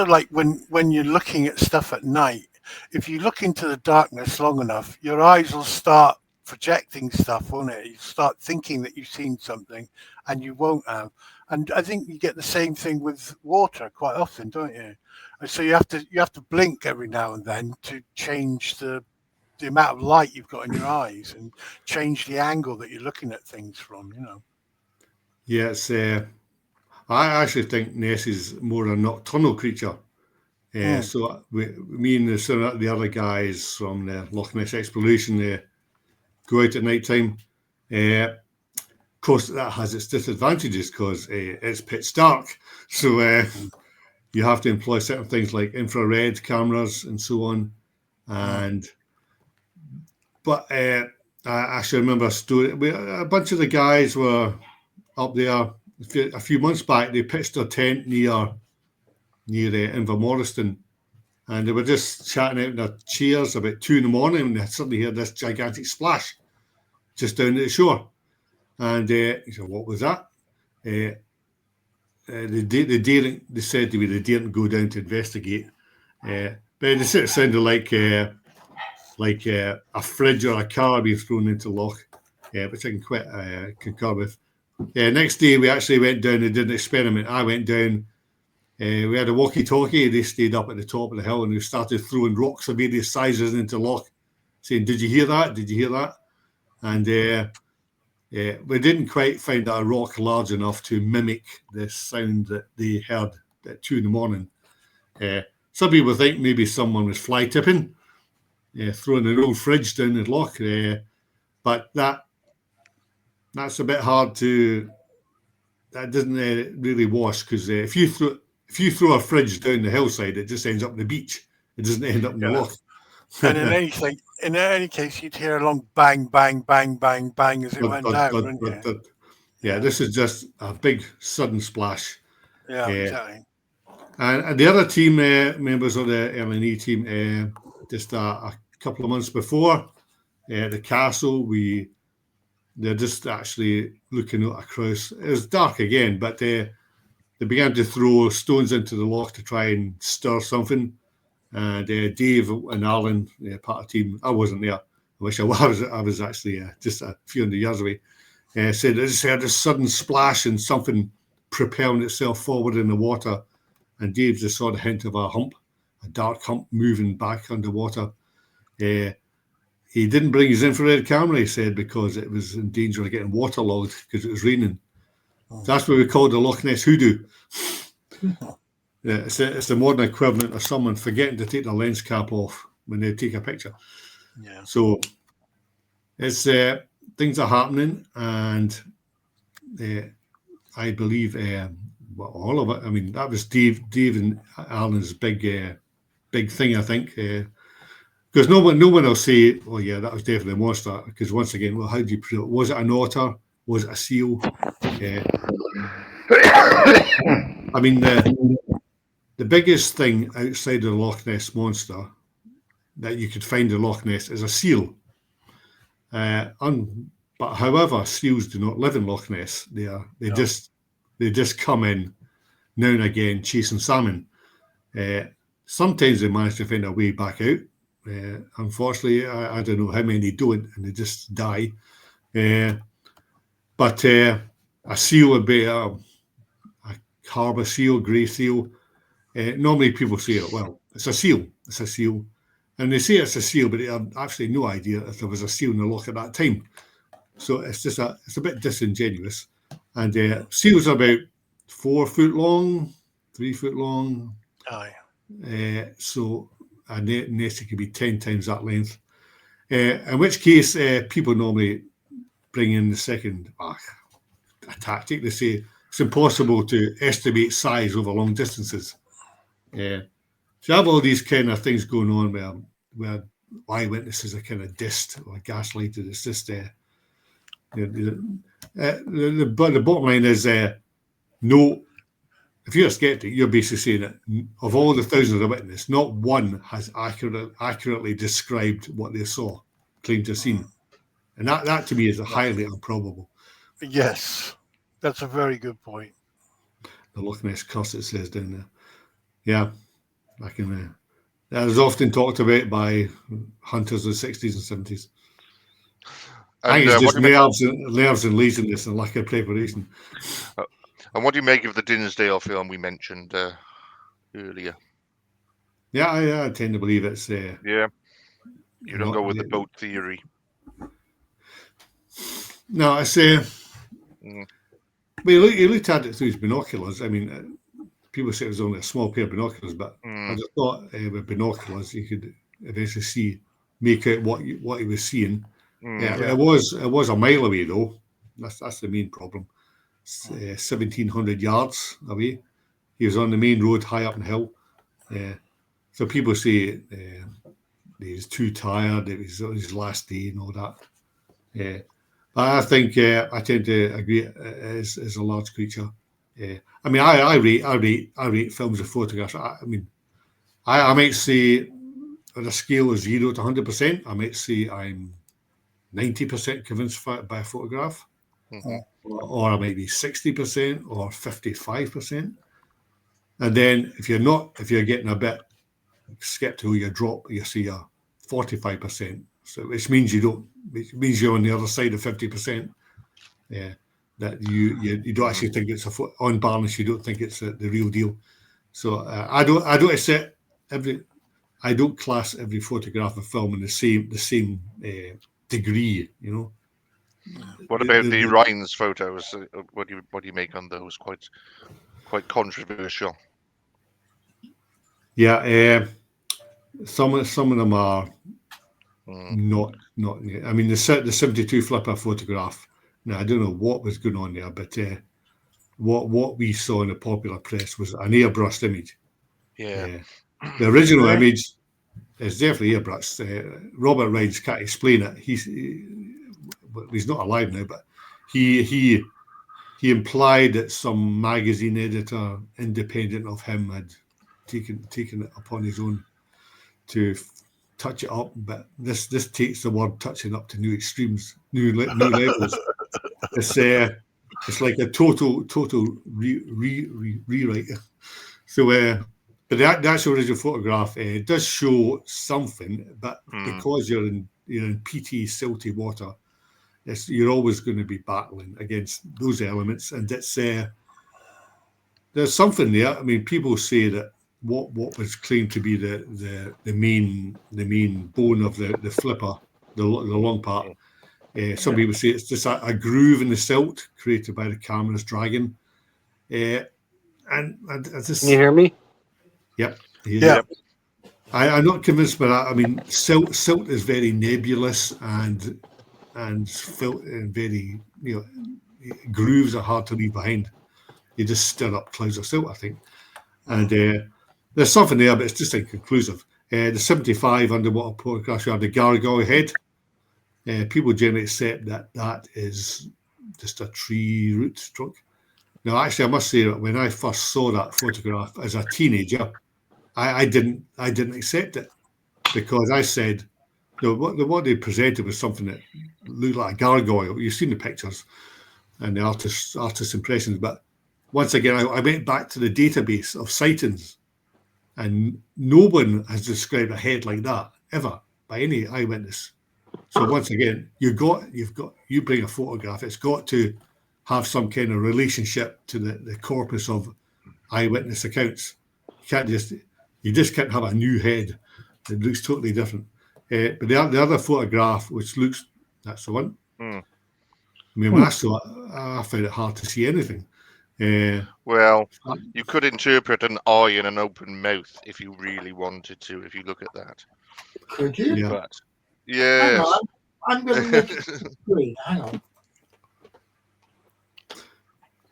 like when you're looking at stuff at night. If you look into the darkness long enough, your eyes will start projecting stuff, won't it? You start thinking that you've seen something, and you won't have. And I think you get the same thing with water quite often, don't you? And so you have to blink every now and then to change the amount of light you've got in your eyes and change the angle that you're looking at things from. Yes, I actually think Ness is more a nocturnal creature. So me and the other guys from the Loch Ness exploration go out at night time. Of course, that has its disadvantages because it's pitch dark. So you have to employ certain things like infrared cameras and so on. But I actually remember a story. A bunch of the guys were up there a few months back. They pitched their tent near Invermorriston, and they were just chatting out in their chairs about 2 a.m, and they suddenly heard this gigantic splash just down at the shore. And he said, "What was that?" They said to me they didn't go down to investigate, but it sounded like a fridge or a car being thrown into the loch, which I can quite concur with. Next day we actually went down and did an experiment. I went down. We had a walkie-talkie. They stayed up at the top of the hill and we started throwing rocks of various sizes into the loch, saying, "Did you hear that? Did you hear that?" And we didn't quite find a rock large enough to mimic the sound that they heard at 2 a.m. Some people think maybe someone was fly tipping, throwing an old fridge down the loch, but that's a bit hard to. That doesn't really wash, because if you throw a fridge down the hillside, it just ends up on the beach. It doesn't end up in the loch. And in any case, you'd hear a long bang, bang, bang, bang, bang as it went down, wouldn't you? Yeah, this is just a big sudden splash. Yeah, exactly. And the other team members of the LNE team, just a couple of months before, the castle, they're just actually looking across. It was dark again, but they began to throw stones into the loch to try and stir something. And Dave and Alan, part of the team, I wasn't there. I wish I was. I was actually just a few hundred yards away. Said I just heard a sudden splash and something propelling itself forward in the water. And Dave just saw the hint of a hump, a dark hump moving back underwater. He didn't bring his infrared camera, he said, because it was in danger of getting waterlogged because it was raining. So that's what we call the Loch Ness hoodoo. It's the modern equivalent of someone forgetting to take their lens cap off when they take a picture. Yeah. So it's things are happening, and I believe all of it. I mean, that was Dave and Alan's big thing, I think. Because no one will say, "Oh yeah, that was definitely a monster." Because once again, well, how do you prove it? Was it an otter? Was it a seal? I mean, the biggest thing outside of the Loch Ness monster that you could find in Loch Ness is a seal. But however, seals do not live in Loch Ness. They just come in now and again chasing salmon. Sometimes they manage to find a way back out. Unfortunately, I don't know how many don't, and they just die. But a seal would be a harbour seal, grey seal. Normally people say, well, it's a seal. It's a seal. And they say it's a seal, but they have actually no idea if there was a seal in the loch at that time. So it's a bit disingenuous. And seals are about 4 foot long, 3 foot long. Aye. So a nest could be 10 times that length. In which case, people normally bring in the second a tactic. They say it's impossible to estimate size over long distances. So you have all these kind of things going on where eyewitnesses are kind of dissed or gaslighted. It's just the bottom line is no. If you're a skeptic, you're basically saying that of all the thousands of witnesses, not one has accurately described what they saw, claimed to have seen. And that to me is highly improbable. Yes, that's a very good point. The Loch Ness curse, it says down there. Yeah, I can. That was often talked about by hunters in the 60s and 70s. I think it's just nerves and laziness and lack of preparation. And what do you make of the Dinsdale film we mentioned earlier? Yeah, I tend to believe it's. Yeah, you don't go with the boat theory. No, I say. Well, he looked at it through his binoculars. I mean, people say it was only a small pair of binoculars, but I just thought with binoculars you could eventually make out what he was seeing. It was a mile away though. That's the main problem. 1,700 yards away. He was on the main road, high up in the hill. So people say he was too tired. It was his last day and all that. But I think I tend to agree. It is a large creature. I mean, I rate films of photographs. I mean, I might say on a scale of 0 to 100%, I might say I'm 90% convinced by a photograph, or I might be 60% or 55%. And then if you're getting a bit skeptical, you see a 45%. So which means you're on the other side of 50%. That you don't actually think it's on balance. You don't think it's the real deal. So I don't class every photograph of film in the same degree. You know. What about the Ryan's photos? What do you make on those? Quite controversial. Yeah, some of them are not. I mean, the 72 flipper photograph. Now, I don't know what was going on there, but what we saw in the popular press was an airbrushed image. Yeah. The original image is definitely airbrushed. Robert Rines can't explain it. He's not alive now, but he implied that some magazine editor, independent of him, had taken it upon his own to touch it up. But this takes the word touching up to new extremes, new levels. It's like a total rewrite. So, but the actual original photograph does show something, but because you're in peaty, silty water, you're always going to be battling against those elements, and it's there's something there. I mean, people say that what was claimed to be the main bone of the flipper, the long part. Some people say it's just a groove in the silt created by the camera's dragging. And I just, can you hear me? Yep. Yeah. I'm not convinced by that. I mean, silt is very nebulous and very, grooves are hard to leave behind. You just stir up clouds of silt, I think. And there's something there, but it's just inconclusive. The 75 underwater photographs, you have the gargoyle head. People generally accept that is just a tree root trunk. Now, actually, I must say that when I first saw that photograph as a teenager, I didn't accept it, because I said, what they presented was something that looked like a gargoyle. You've seen the pictures and the artist's impressions, but once again, I went back to the database of sightings, And no one has described a head like that ever by any eyewitness. So once again, you bring a photograph, it's got to have some kind of relationship to the corpus of eyewitness accounts. You just can't have a new head. It looks totally different. But the other photograph, which looks, that's the one. Hmm. I mean, when I saw it, I found it hard to see anything. Well, you could interpret an eye and an open mouth if you really wanted to, if you look at that. Could you? Yeah. But Hang yes, on. I'm going to make it screen. Hang on.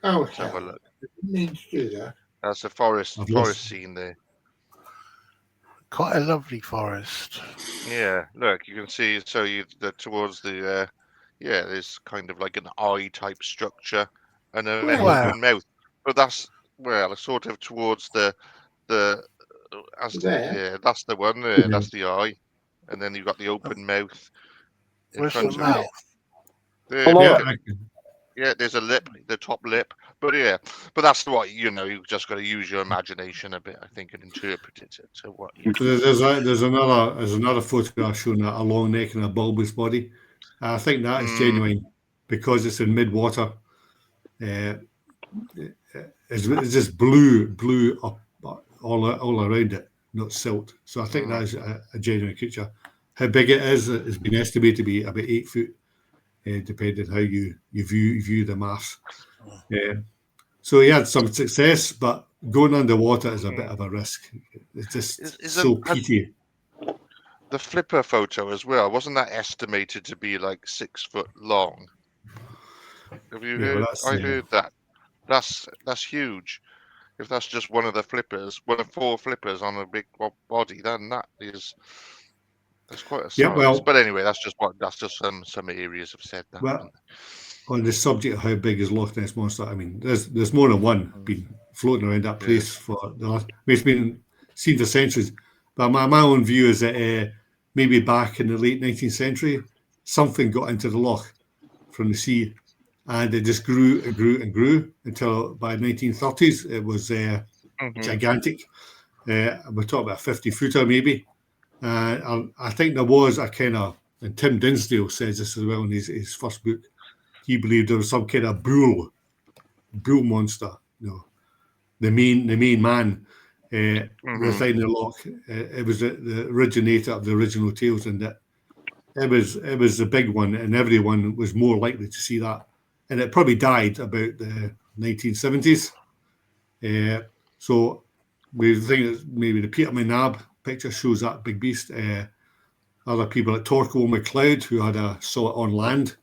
Oh, let's have a hell. look. I didn't mean to do that. That's a forest I've lost- scene there. Quite a lovely forest. Yeah, look, you can see. So towards the there's kind of like an eye type structure, and then an Wow. open mouth. But that's sort of towards the There. yeah, that's the one there. That's the eye, and then you've got the open mouth in Where's front the of it. mouth? There, Hello. look Yeah, at- yeah, there's a lip, the top lip. But yeah, but that's what you just got to use your imagination a bit, I think, and interpret it to what you. So there's another photograph showing a long neck and a bulbous body. I think that is genuine because it's in mid-water. It's just blue up all around it, not silt. So I think that is a genuine creature. How big it is has been estimated to be about 8 foot, depending how you view the mass. So he had some success, but going underwater is a bit of a risk. It's just Is so has- peaty. The flipper photo as well, wasn't that estimated to be like 6 foot long? Have you Yeah, heard? well, that's, I heard that. That's huge. If that's just one of the flippers, one of 4 flippers on a big body, then that's quite a size. Yeah, well- but anyway, that's just some areas have said that. Well, on the subject of how big is Loch Ness Monster, I mean, there's more than one been floating around that place for the last. I mean, it's been seen for centuries. But my own view is that maybe back in the late 19th century, something got into the loch from the sea, and it just grew and grew and grew until by 1930s it was gigantic. We're talking about a 50-footer maybe. I think there was a kind of, and Tim Dinsdale says this as well in his first book. He believed there was some kind of bull monster, the main man residing in the loch. It was the originator of the original tales, and that it was the big one, and everyone was more likely to see that. And it probably died about the 1970s. So we think that maybe the Peter McNab picture shows that big beast. Other people at Torquil MacLeod, who saw it on land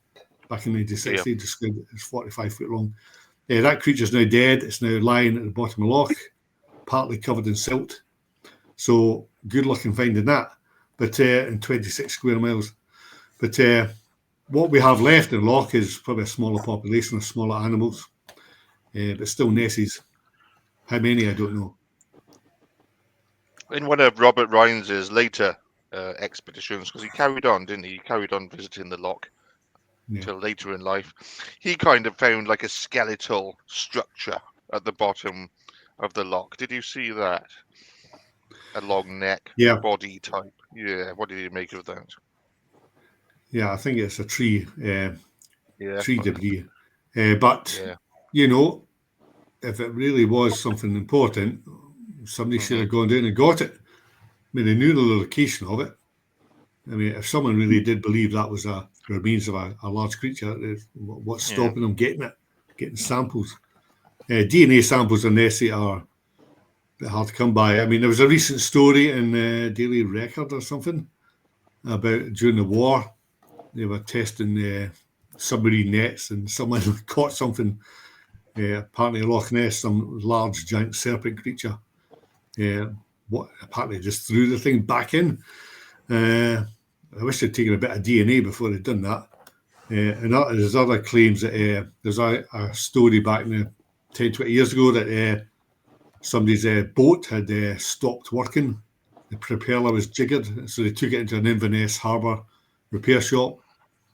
back in 1960, described it as 45 foot long. That creature's now dead. It's now lying at the bottom of the loch, partly covered in silt. So good luck in finding that. But in 26 square miles. But what we have left in loch is probably a smaller population of smaller animals, but still Nessies. How many, I don't know. In one of Robert Rhines's later expeditions, because he carried on, didn't he? He carried on visiting the loch until later in life. He kind of found like a skeletal structure at the bottom of the loch. Did you see that? A long neck, body type. Yeah. What did you make of that? Yeah, I think it's a tree debris. But Yeah. If it really was something important, somebody should have gone down and got it. I mean, they knew the location of it. I mean, if someone really did believe that was the remains of a large creature, what's stopping them getting samples? DNA samples on Nessie are a bit hard to come by. I mean, there was a recent story in Daily Record or something about during the war, they were testing submarine nets and someone caught something, apparently Loch Ness, some large giant serpent creature. Apparently just threw the thing back in. I wish they'd taken a bit of DNA before they'd done that. And there's other claims that there's a story back in 10, 20 years ago that somebody's boat had stopped working. The propeller was jiggered, so they took it into an Inverness harbour repair shop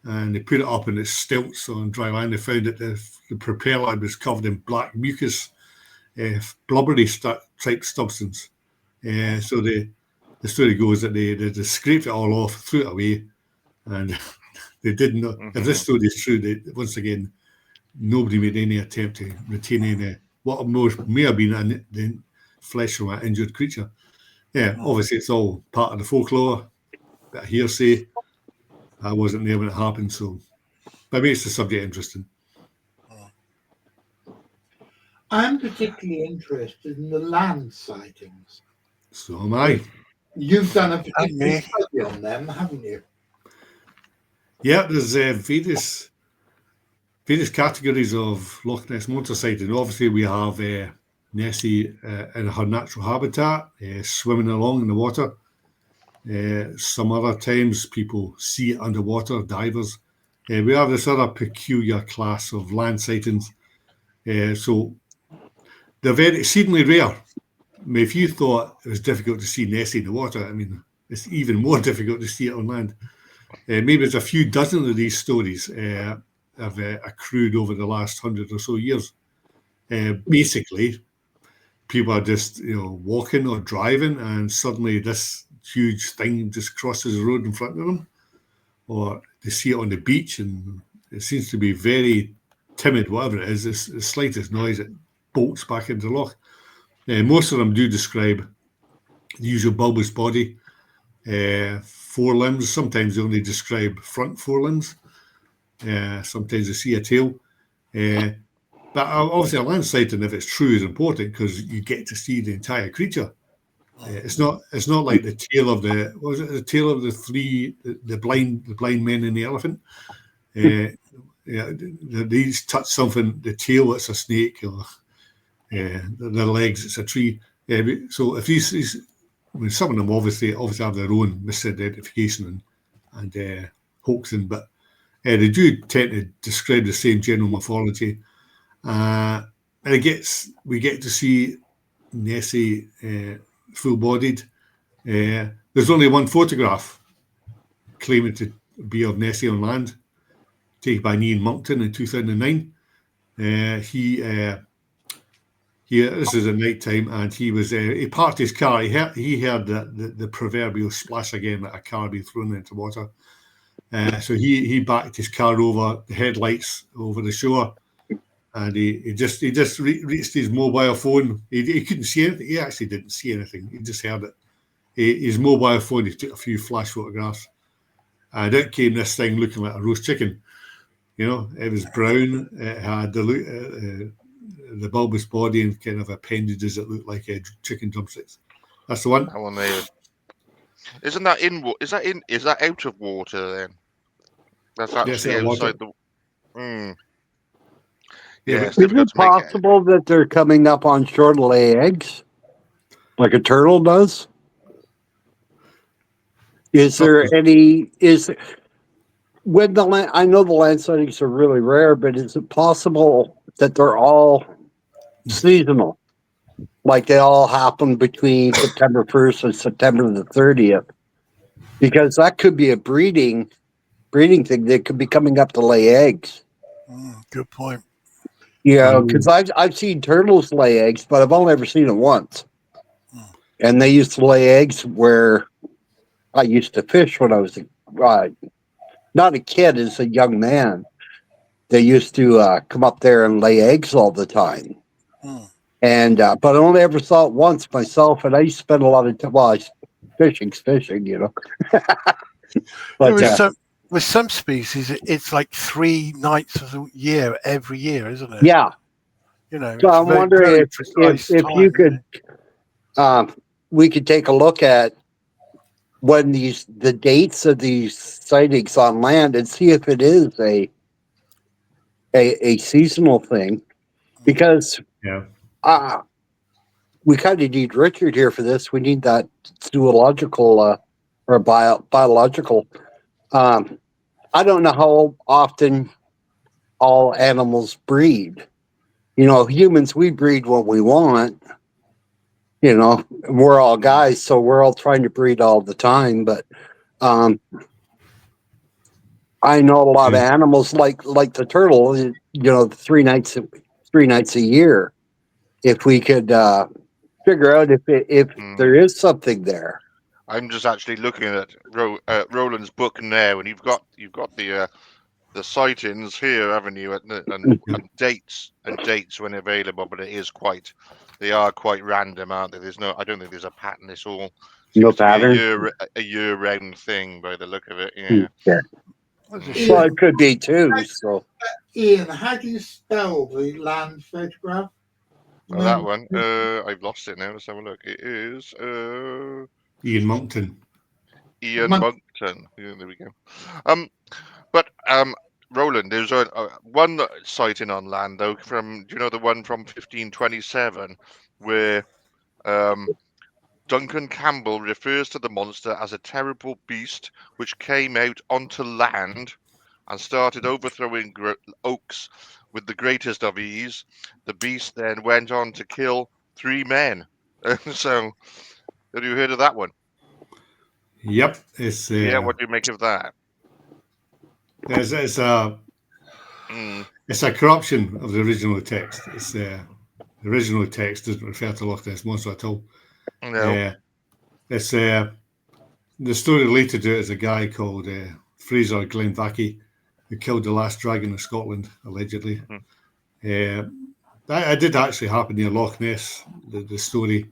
and they put it up in its stilts on dry land. They found that the propeller was covered in black mucus, blubbery type substance. So the story goes that they scraped it all off, threw it away, and they didn't know. If this story is true, once again, nobody made any attempt to retain any what may have been the flesh from an injured creature. Yeah, obviously it's all part of the folklore, bit of hearsay. I wasn't there when it happened, so but it makes the subject interesting. I'm particularly interested in the land sightings. So am I. You've done a particular study on them, haven't you? Yeah, there's various categories of Loch Ness monster sighting. Obviously, we have Nessie in her natural habitat, swimming along in the water. Some other times, people see it underwater, divers. We have this other peculiar class of land sightings. So they're very exceedingly rare. I mean, if you thought it was difficult to see Nessie in the water, I mean, it's even more difficult to see it on land. Maybe there's a few dozen of these stories have accrued over the last 100 or so years. Basically, people are just walking or driving, and suddenly this huge thing just crosses the road in front of them, or they see it on the beach, and it seems to be very timid, whatever it is. It's the slightest noise, it bolts back into the loch. Most of them do describe the usual bulbous body, forelimbs. Sometimes they only describe front forelimbs. Sometimes they see a tail. But obviously, a land sighting, if it's true, is important because you get to see the entire creature. It's not like the tail of the tail of the blind men and the elephant. These touch something. The tail, it's a snake, or the legs, it's a tree. So if these I mean, some of them obviously have their own misidentification and hoaxing, but they do tend to describe the same general morphology. And we get to see Nessie full-bodied. There's only one photograph claiming to be of Nessie on land, taken by Ian Monkton in 2009. This is at night time, and he parked his car. He heard the proverbial splash again, like a car being thrown into water. So he backed his car over the headlights over the shore, and he just reached his mobile phone. He couldn't see anything. He actually didn't see anything. He just heard it. His mobile phone. He took a few flash photographs, and out came this thing looking like a roast chicken. It was brown. It had the bulbous body and kind of appendages that look like chicken drumsticks. That's the one. That one there. Isn't that in? Is that out of water then? That's actually outside the. Yeah. Is it possible that they're coming up on shore to lay eggs, like a turtle does? Is there any? When the land? I know the land sightings are really rare, but is it possible that they're all seasonal, like they all happen between September 1st and September the 30th? Because that could be a breeding thing. They could be coming up to lay eggs. Good point. Yeah, because I've seen turtles lay eggs, but I've only ever seen it once. And they used to lay eggs where I used to fish when I was not a kid, as a young man. They used to come up there and lay eggs all the time. And but I only ever saw it once myself, and I used to spend a lot of time. Well, fishing's fishing, But with some species, it's like 3 nights of the year every year, isn't it? Yeah. So I'm wondering if you could, we could take a look at when the dates of these sightings on land and see if it is a seasonal thing, because we kind of need Richard here for this. We need that zoological or biological. I don't know how often all animals breed. Humans, we breed what we want. We're all guys, so we're all trying to breed all the time. But I know a lot of animals, like the turtle. 3 nights a year. If we could figure out if Mhm. there is something there. I'm just actually looking at Roland's book now, and you've got the sightings here, haven't you? And dates when available, but they are quite random, aren't they? I don't think there's a pattern. This all No seems to be pattern. a year round thing by the look of it. Yeah. Yeah. That's a Ian, Well, shame. it could be too. So Ian, how do you spell the land photograph? Oh, that one. I've lost it now. Let's have a look. It is Ian Monkton. Ian Monkton. Yeah, there we go. But Roland, there's one sighting on land though. Do you know the one from 1527, where Duncan Campbell refers to the monster as a terrible beast which came out onto land and started overthrowing oaks with the greatest of ease. The beast then went on to kill 3 men. So, have you heard of that one? Yep, it's Yeah, what do you make of that? it's a Mm, it's a corruption of the original text. It's the original text doesn't refer to Loch Ness Monster at all. no. It's the story related to it is a guy called Fraser Glenvackie who killed the last dragon of Scotland allegedly. That did actually happen near Loch Ness. The story.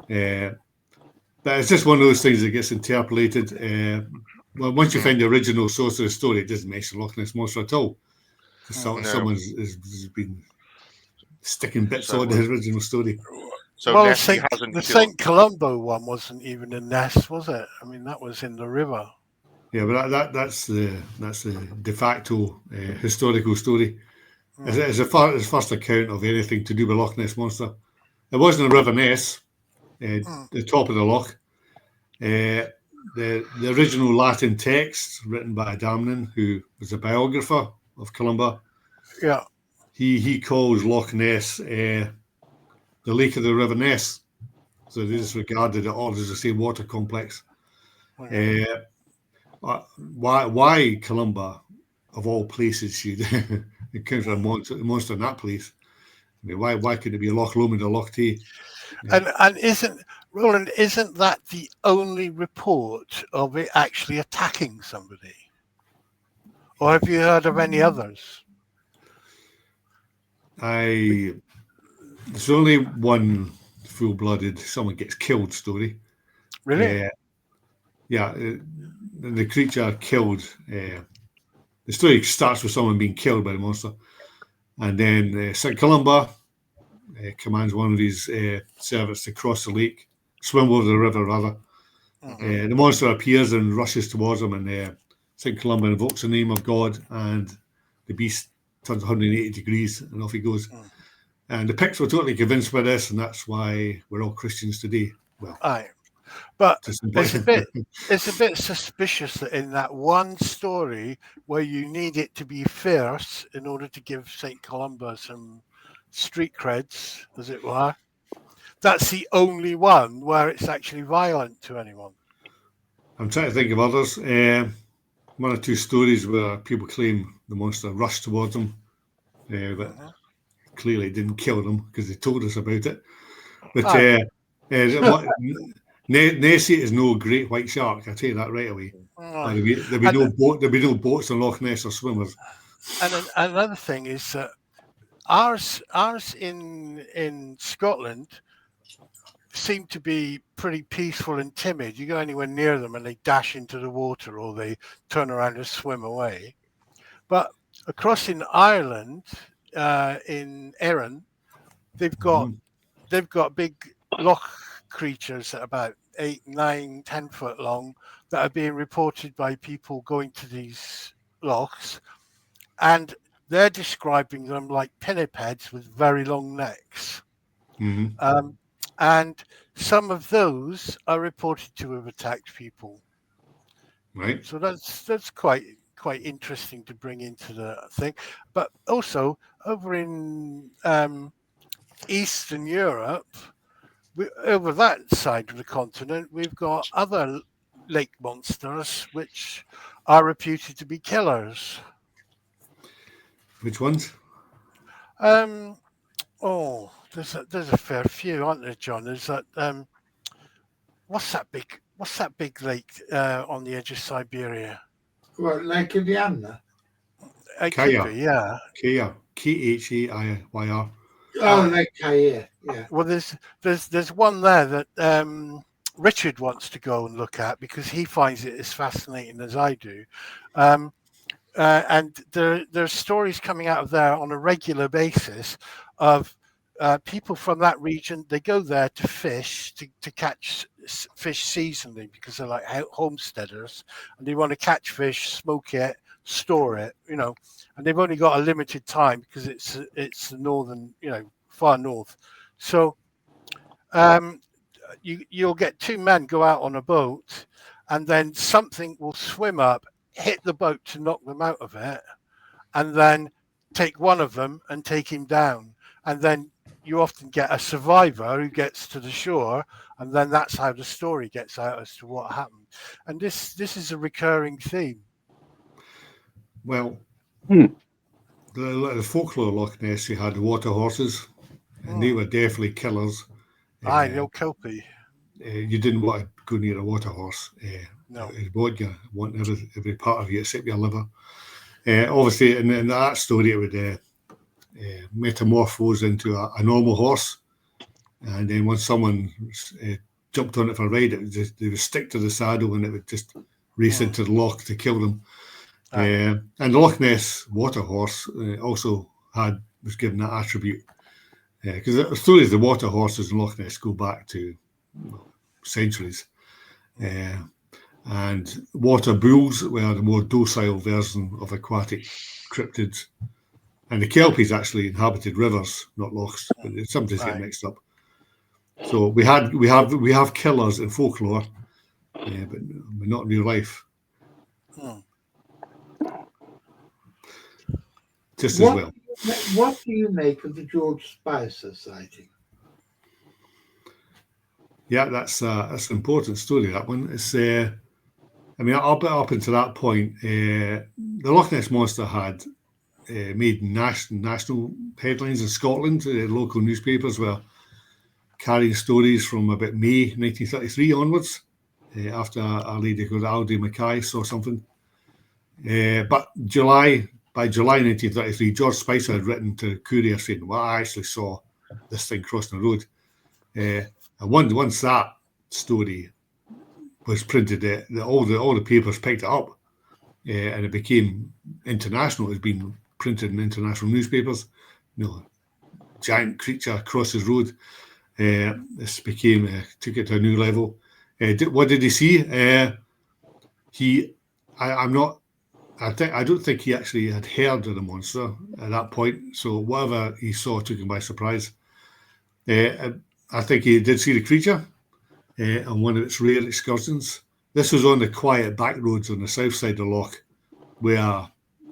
But it's just one of those things that gets interpolated. Well, once you find the original source of the story, it doesn't mention Loch Ness Monster at all. So, No. someone has been sticking bits So, on the original story. So Well, Nessie hasn't the killed. St. Columbo one wasn't even a nest, was it? I mean, that was in the river. Yeah, but that's the de facto historical story. It's the first account of anything to do with Loch Ness Monster. It wasn't the River Ness, the top of the loch. The original Latin text written by Damnon, who was a biographer of Columba, Yeah. he calls Loch Ness the lake of the River Ness. So they just regarded it all as the same water complex. Why Columba, of all places, should encounter a monster in that place? I mean, why could it be Loch Lomond or Loch Tay? And isn't that the only report of it actually attacking somebody? Or have you heard of any others? There's only one full-blooded someone gets killed story. Really? The creature killed. The story starts with someone being killed by the monster, and then St. Columba commands one of his servants to cross the lake, swim over the river rather. The monster appears and rushes towards him, and St. Columba invokes the name of God, and the beast turns 180 degrees, and off he goes. And the Picts were totally convinced by this, and that's why we're all Christians today. Well, Aye. But it's a bit suspicious that in that one story where you need it to be fierce in order to give St. Columba some street creds, as it were, that's the only one where it's actually violent to anyone. I'm trying to think of others. One or two stories where people claim the monster rushed towards them, but clearly didn't kill them because they told us about it. But Nessie is no great white shark. I tell you that right away. There'll be no boats in Loch Ness or swimmers. And another thing is that ours in Scotland seem to be pretty peaceful and timid. You go anywhere near them and they dash into the water or they turn around and swim away. But across in Ireland, in Erin, they've got big loch creatures that are about 8, 9, 10 foot long that are being reported by people going to these lochs, and they're describing them like pinnipeds with very long necks. And some of those are reported to have attacked people. Right. So that's quite interesting to bring into the thing. But also over in Eastern Europe, over that side of the continent, we've got other lake monsters which are reputed to be killers. Which ones? There's there's a fair few, aren't there, John? There's that what's that big lake on the edge of Siberia? What, Lake Indiana? It Kaya. could be, yeah. Kaya, Khayr. Oh, Lake Kaya, yeah. Well, there's one there that Richard wants to go and look at because he finds it as fascinating as I do. And there's stories coming out of there on a regular basis of people from that region. They go there to fish, to catch fish seasonally because they're like homesteaders and they want to catch fish, smoke it, store it, and they've only got a limited time because it's the northern, far north. So you'll get two men go out on a boat and then something will swim up, hit the boat to knock them out of it, and then take one of them and take him down. And then you often get a survivor who gets to the shore, and then that's how the story gets out as to what happened. And this is a recurring theme. Well, the folklore Loch Ness, you had the water horses, and they were definitely killers. Aye, no kelpie. You didn't want to go near a water horse. No. It would you want every part of you except your liver. Obviously, in that story, it would metamorphose into a normal horse, and then once someone jumped on it for a ride, they would stick to the saddle, and it would just race into the loch to kill them. And the Loch Ness water horse also was given that attribute, because the stories of the water horses in Loch Ness go back to centuries. And water bulls were the more docile version of aquatic cryptids. And the kelpies actually inhabited rivers, not lochs, but sometimes get mixed up. So we have killers in folklore, but not in real life. Just as well. What do you make of the George Spicer sighting? Yeah, that's an important story. That one. It's up until that point, the Loch Ness Monster had made national headlines in Scotland. Local newspapers were carrying stories from about May 1933 onwards, after a lady called Aldi Mackay saw something. But by July 1933, George Spicer had written to Courier saying, "Well, I actually saw this thing crossing the road." And once that story was printed, all the papers picked it up, and it became international. It's been printed in international newspapers. Giant creature crosses road. This took it to a new level. What did he see? I don't think he actually had heard of the monster at that point. So whatever he saw took him by surprise. I think he did see the creature on one of its rare excursions. This was on the quiet back roads on the south side of the loch, where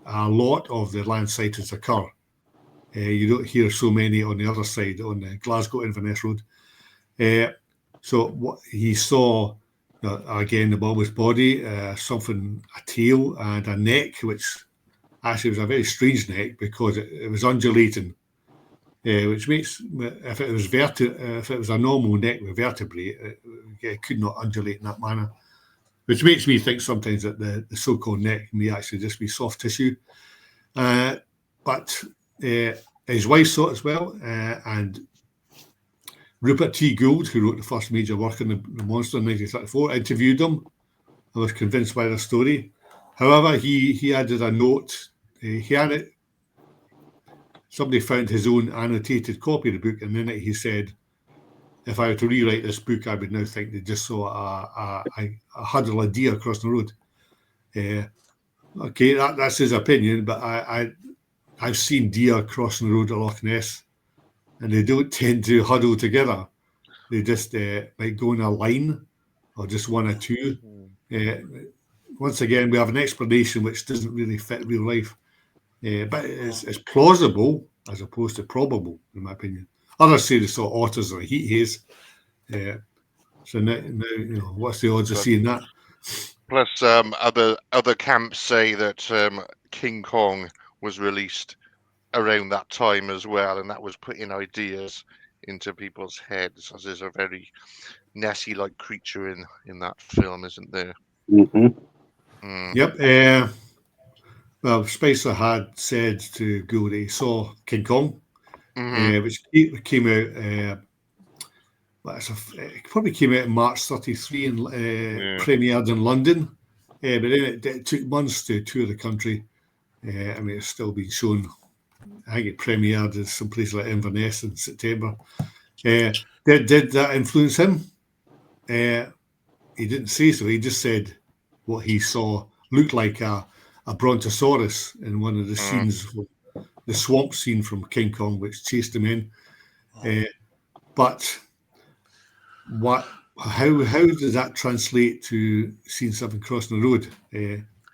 a lot of the land sightings occur. You don't hear so many on the other side, on the Glasgow Inverness Road. So what he saw, again, the bulbous body, a tail and a neck, which actually was a very strange neck because it was undulating, which makes, if it was a normal neck with vertebrae, it could not undulate in that manner, which makes me think sometimes that the so-called neck may actually just be soft tissue. But his wife saw it as well, and Rupert T. Gould, who wrote the first major work on the monster in 1934, interviewed him. I was convinced by the story. However, he added a note. Somebody found his own annotated copy of the book, and in it he said, "If I were to rewrite this book, I would now think they just saw a huddle of deer across the road." Okay, that's his opinion, but I've seen deer crossing the road at Loch Ness, and they don't tend to huddle together. They just might go in a line, or just one or two. Once again, we have an explanation which doesn't really fit real life, but it's plausible as opposed to probable, in my opinion. Others say they saw otters or a heat haze. So now, what's the odds of seeing that? Plus, other camps say that King Kong was released around that time as well, and that was putting ideas into people's heads, as there's a very Nessie-like creature in that film, isn't there? Mm-hmm. Yep. Well, Spicer had said to go that he saw King Kong, which came out. It probably came out in March '33 and premiered in London, but then it took months to tour the country. I mean, it's still been shown. I think it premiered in some place like Inverness in September. Did that influence him? He didn't say so. He just said what he saw looked like a brontosaurus in one of the scenes, the swamp scene from King Kong, which chased him in. But how does that translate to seeing something crossing the road?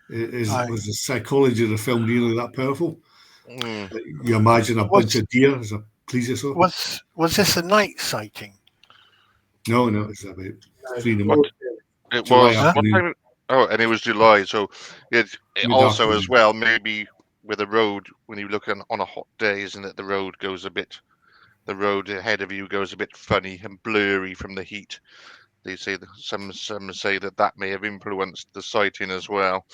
Was the psychology of the film really that powerful? You imagine a bunch of deer as a plesiosaur? Was this a night sighting? No, it's about 3 in the morning. It July was. afternoon. And it was July, so it also Mid-afternoon. as well, maybe with the road, when you look on a hot day, isn't it, the road ahead of you goes a bit funny and blurry from the heat. They say some say that may have influenced the sighting as well.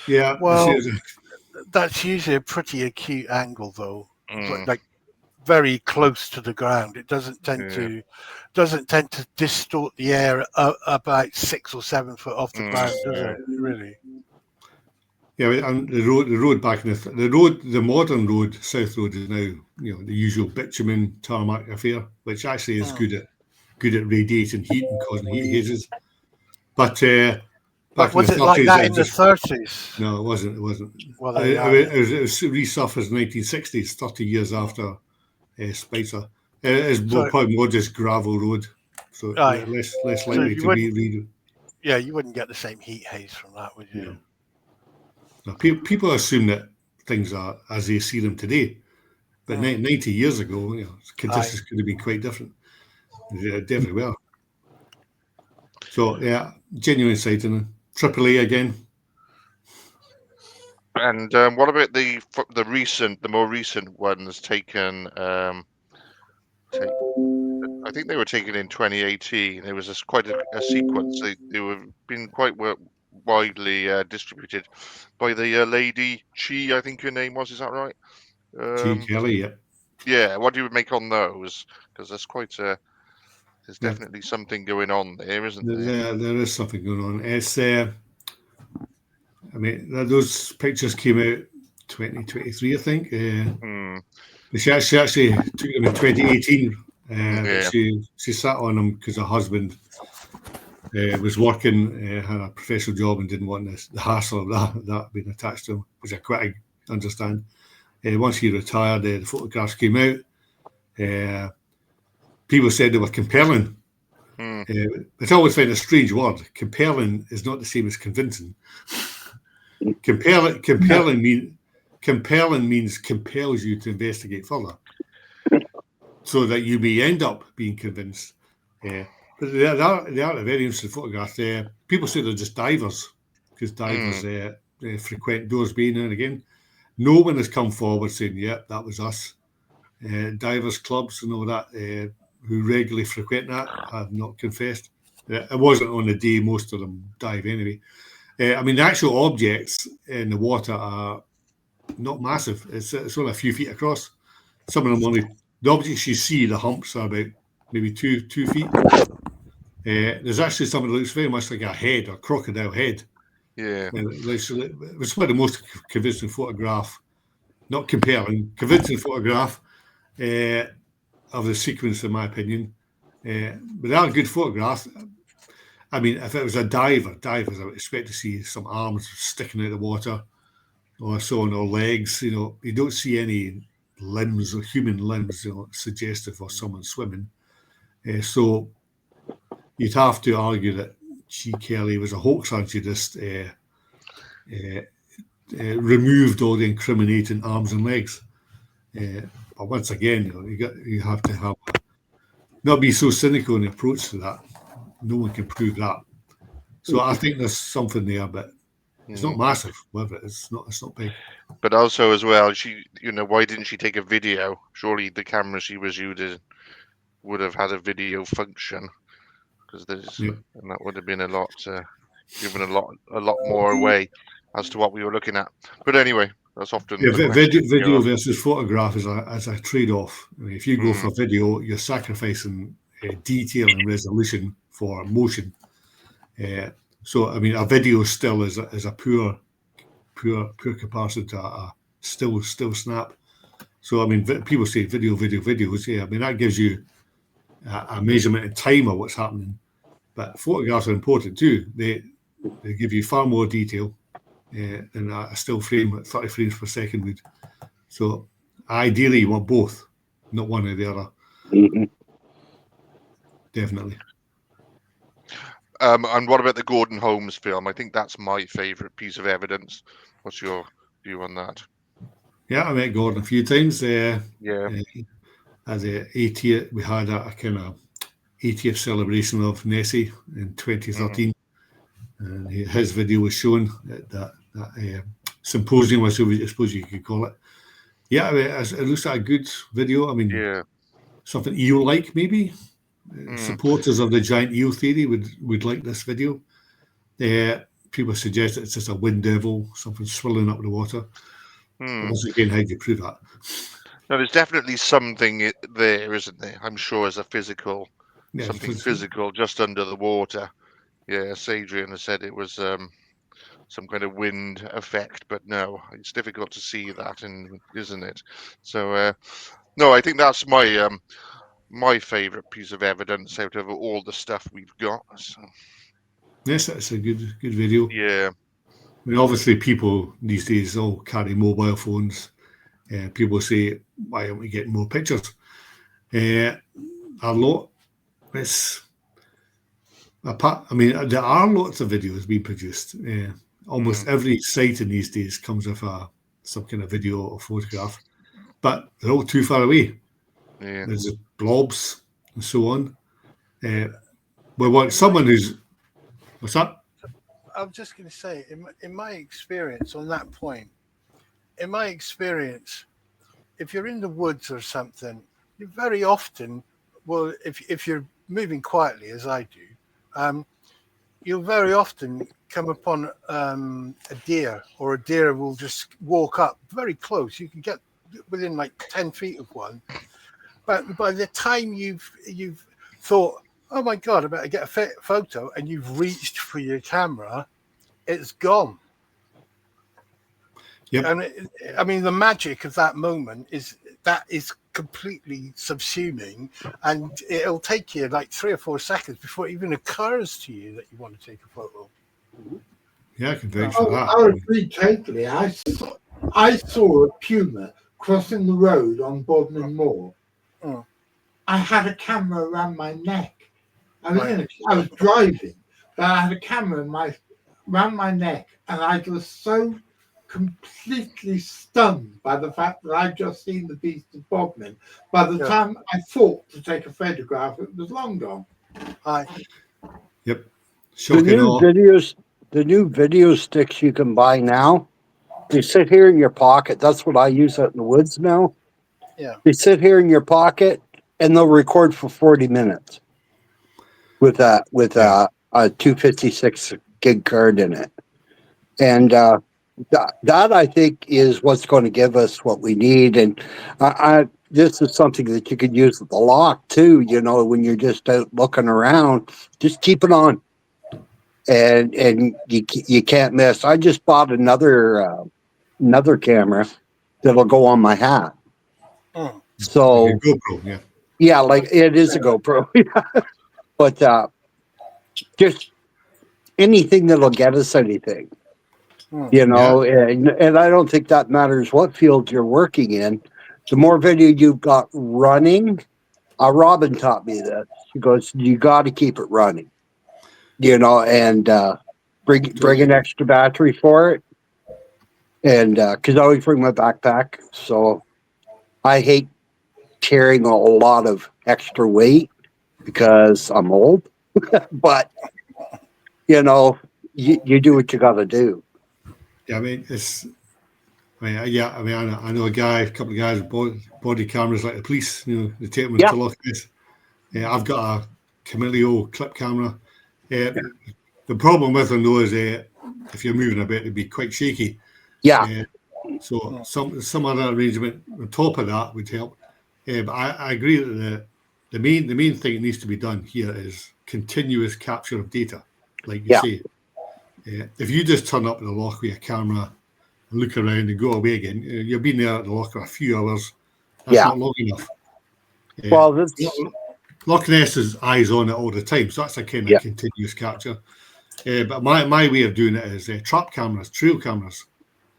Yeah. Well, that's usually a pretty acute angle, though, like very close to the ground. It doesn't tend to distort the air about 6 or 7 foot off the ground, does it? Really? Yeah, and the road back in the modern road, South Road, is now the usual bitumen tarmac affair, which actually is good at radiating heat and causing heat hazes. But back was in the 30s, it like that in the 30s? No, it wasn't. Well, it was resurfaced in the 1960s, 30 years after Spicer. It's probably more just gravel road, so less likely to be. Yeah, you wouldn't get the same heat haze from that, would you? No. Now, people assume that things are as they see them today, but 90 years ago, conditions could have been quite different. They definitely were. So, genuine sighting. AAA again. And what about the more recent ones taken? I think they were taken in 2018. There was quite a sequence. They were been quite widely distributed by the lady Chi, I think her name was. Is that right? Chi Kelly, yeah. Yeah. What do you make on those? Because there's there's definitely something going on there, isn't there? There is something going on. It's I mean, those pictures came out 2023, I think. She actually took them in 2018. But she sat on them because her husband was working, had a professional job, and didn't want the hassle of that being attached to him, which I quite understand. Once he retired, the photographs came out. People said they were compelling. But I always find a strange word. Compelling is not the same as convincing. Compelling means compels you to investigate further, so that you may end up being convinced. But they are a very interesting photograph. People say they're just divers, because divers frequent doors bay now and again. No one has come forward saying, "Yep, that was us." Divers clubs and all that, who regularly frequent that, have not confessed. It wasn't on the day most of them dive anyway. I mean, the actual objects in the water are not massive. It's only a few feet across. Some of them the objects you see, the humps, are about maybe 2 feet. There's actually something that looks very much like a head, a crocodile head. Yeah. It was probably the most convincing photograph, not compelling, convincing photograph of the sequence, in my opinion. But they are good photographs. I mean, if it was a divers, I would expect to see some arms sticking out of the water, or so on, or legs. You don't see any limbs or human limbs, suggestive of someone swimming. So you'd have to argue that Chi Kelly was a hoaxer, and she just removed all the incriminating arms and legs. But once again, you have to not be so cynical in the approach to that. No one can prove that. So I think there's something there, but It's not massive, whatever it is. It's not big. But also as well, why didn't she take a video? Surely the camera she was using would have had a video function, and that would have been a lot, given a lot more away as to what we were looking at. But anyway, that's often video versus photograph as a trade-off. I mean, if you go for video, you're sacrificing detail and resolution for motion. So I mean, a video still is a poor comparison to a still snap. So I mean, people say videos. Yeah, I mean that gives you a measurement in time of what's happening. But photographs are important too. They give you far more detail than a still frame at 30 frames per second would. So ideally, you want both, not one or the other. Mm-hmm. Definitely. And what about the Gordon Holmes film? I think that's my favourite piece of evidence. What's your view on that? Yeah, I met Gordon a few times. Yeah. As a 80th, we had a kind of 80th celebration of Nessie in 2013, and his video was shown at that symposium, I suppose you could call it. Yeah, I mean, it looks like a good video. I mean, something eel-like maybe. Supporters of the giant eel theory would like this video. People suggest that it's just a wind devil, something swirling up the water. But once again, how do you prove that? No, there's definitely something there, isn't there? I'm sure as a physical, something physical just under the water. Yes, Adrian has said it was some kind of wind effect, but no, it's difficult to see that, isn't it? So, no, I think that's my favourite piece of evidence out of all the stuff we've got. So. Yes, that's a good video. Yeah. I mean, obviously, people these days all carry mobile phones. People say, "Why aren't we getting more pictures?" A lot. I mean, there are lots of videos being produced. Almost every sighting these days comes with some kind of video or photograph, but they're all too far away. Yeah. There's blobs and so on. We want someone who's. What's that? I was just going to say, in my experience on that point, if you're in the woods or something, you very often, well, if you're moving quietly as I do, you'll very often come upon a deer, or a deer will just walk up very close. You can get within like 10 feet of one. But by the time you've thought, oh my God, I better get a photo, and you've reached for your camera, it's gone. Yep. And I mean, the magic of that moment is completely subsuming, and it'll take you like 3 or 4 seconds before it even occurs to you that you want to take a photo. Yeah, I can vouch for that. I agree totally. I saw a puma crossing the road on Bodmin Moor. I had a camera around my neck. I was driving, but I had a camera around my neck, and I was so completely stunned by the fact that I'd just seen the beast of Bodmin. By the time I thought to take a photograph, it was long gone. Yep. The new video sticks you can buy now, they sit here in your pocket. That's what I use out in the woods now. Yeah. They sit here in your pocket, and they'll record for 40 minutes with a 256 gig card in it. And that I think is what's going to give us what we need. And this is something that you could use with the lock too. You know, when you're just out looking around, just keep it on, and you can't miss. I just bought another camera that'll go on my hat. So like a GoPro, yeah, like it is a GoPro. But just anything that'll get us anything. You know, and I don't think that matters what field you're working in. The more video you've got running, Robin taught me this. She goes, you got to keep it running, you know, and bring an extra battery for it. And because I always bring my backpack, so I hate carrying a lot of extra weight because I'm old. But you know, you do what you got to do. Yeah, I mean, I know a couple of guys with body cameras like the police. They take them to Loch Ness. I've got a Camilio clip camera. The problem with them though is if you're moving a bit, it'd be quite shaky. Yeah. So some other arrangement on top of that would help. But I agree that the main thing that needs to be done here is continuous capture of data, like you say. If you just turn up at the loch with a camera and look around and go away again, you've been there at the loch for a few hours. That's not long enough. Well, Loch Ness is eyes on it all the time, so that's a kind of continuous capture. But my way of doing it is trap cameras, trail cameras.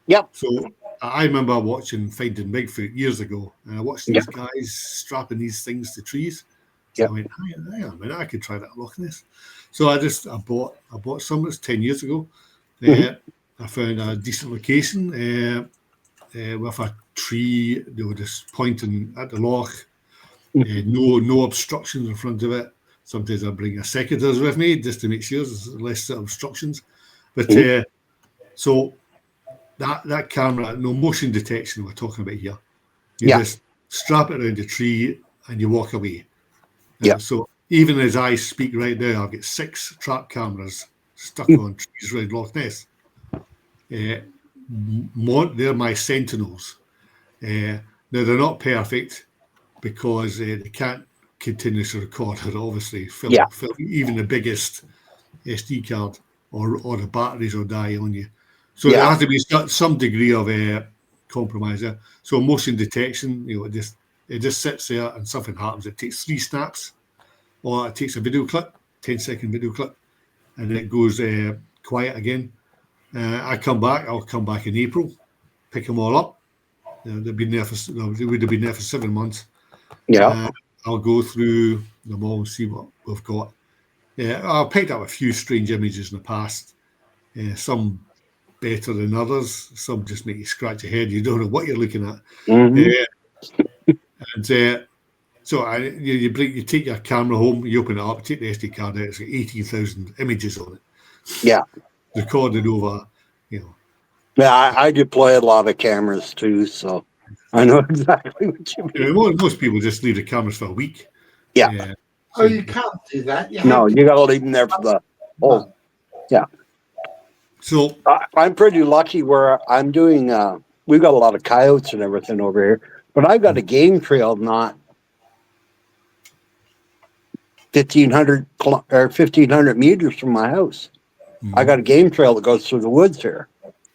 Yep. So I remember watching Finding Bigfoot years ago, and I watched these guys strapping these things to trees. I went, hang on a minute, I could try that at Loch Ness. So I bought some. It's 10 years ago. I found a decent location with a tree. They were just pointing at the loch. No obstructions in front of it. Sometimes I bring a secateurs with me just to make sure there's less obstructions. But so that camera, no motion detection we're talking about here. You just strap it around the tree and you walk away. So even as I speak right now, I've got 6 trap cameras stuck on trees around Loch Ness. They're my sentinels. Now they're not perfect because they can't continuously record it. Obviously, fill even the biggest SD card or the batteries will die on you. So there has to be some degree of compromise there. So motion detection, it just sits there and something happens. It takes 3 snaps, or it takes a video clip, 10-second video clip, and then it goes quiet again. I'll come back in April, pick them all up. They would have been there for 7 months. I'll go through them all and see what we've got. I've picked up a few strange images in the past. Some better than others. Some just make you scratch your head. You don't know what you're looking at. So you take your camera home, you open it up, take the SD card out. It's got 18,000 images on it. Recorded over, Yeah, I deploy a lot of cameras too, so I know exactly what you mean. Most people just leave the cameras for a week. Oh, you can't do that. You got to leave them there for the whole. So I'm pretty lucky where I'm doing. We've got a lot of coyotes and everything over here, but I've got a game trail not 1,500 meters from my house. I got a game trail that goes through the woods here.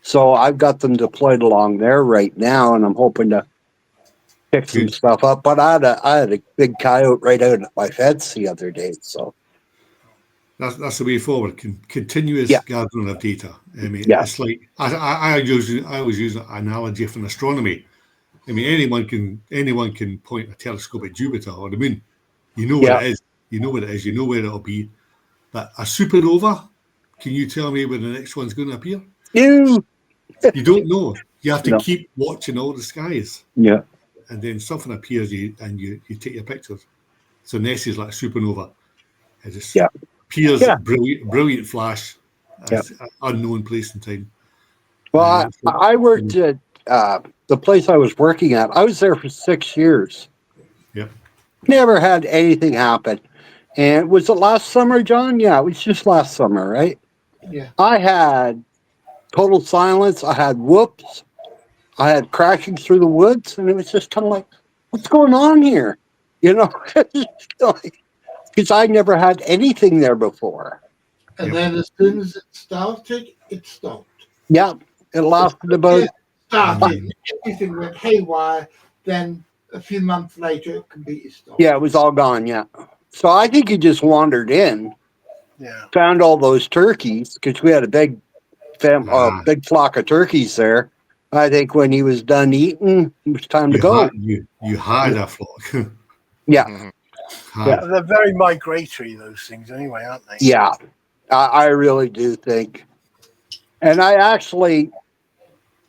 So I've got them deployed along there right now, and I'm hoping to pick some stuff up. But I had a big coyote right out at my fence the other day. So that's the way forward. Continuous gathering of data. I mean, it's like I always use an analogy from astronomy. I mean, anyone can point a telescope at Jupiter or the moon. You know what it is. You know what it is. You know where it'll be. But a supernova, can you tell me when the next one's going to appear? You don't know. You have to keep watching all the skies. And then something appears and you take your pictures. So Ness is like a supernova. It just appears, brilliant flash, unknown place and time. Well, I worked at the place I was working at. I was there for 6 years. Never had anything happen. And was it last summer, John? Yeah, it was just last summer, right? I had total silence. I had whoops. I had crashing through the woods, and it was just kind of like, what's going on here? Because I never had anything there before. And then as soon as it started, it stopped. Yeah, it lasted about... Everything went haywire, then a few months later, it completely stopped. Yeah, it was all gone, So I think he just wandered in, found all those turkeys, because we had a big flock of turkeys there. I think when he was done eating, it was time to go. You had a flock. They're very migratory, those things, anyway, aren't they? Yeah, I really do think. And I actually,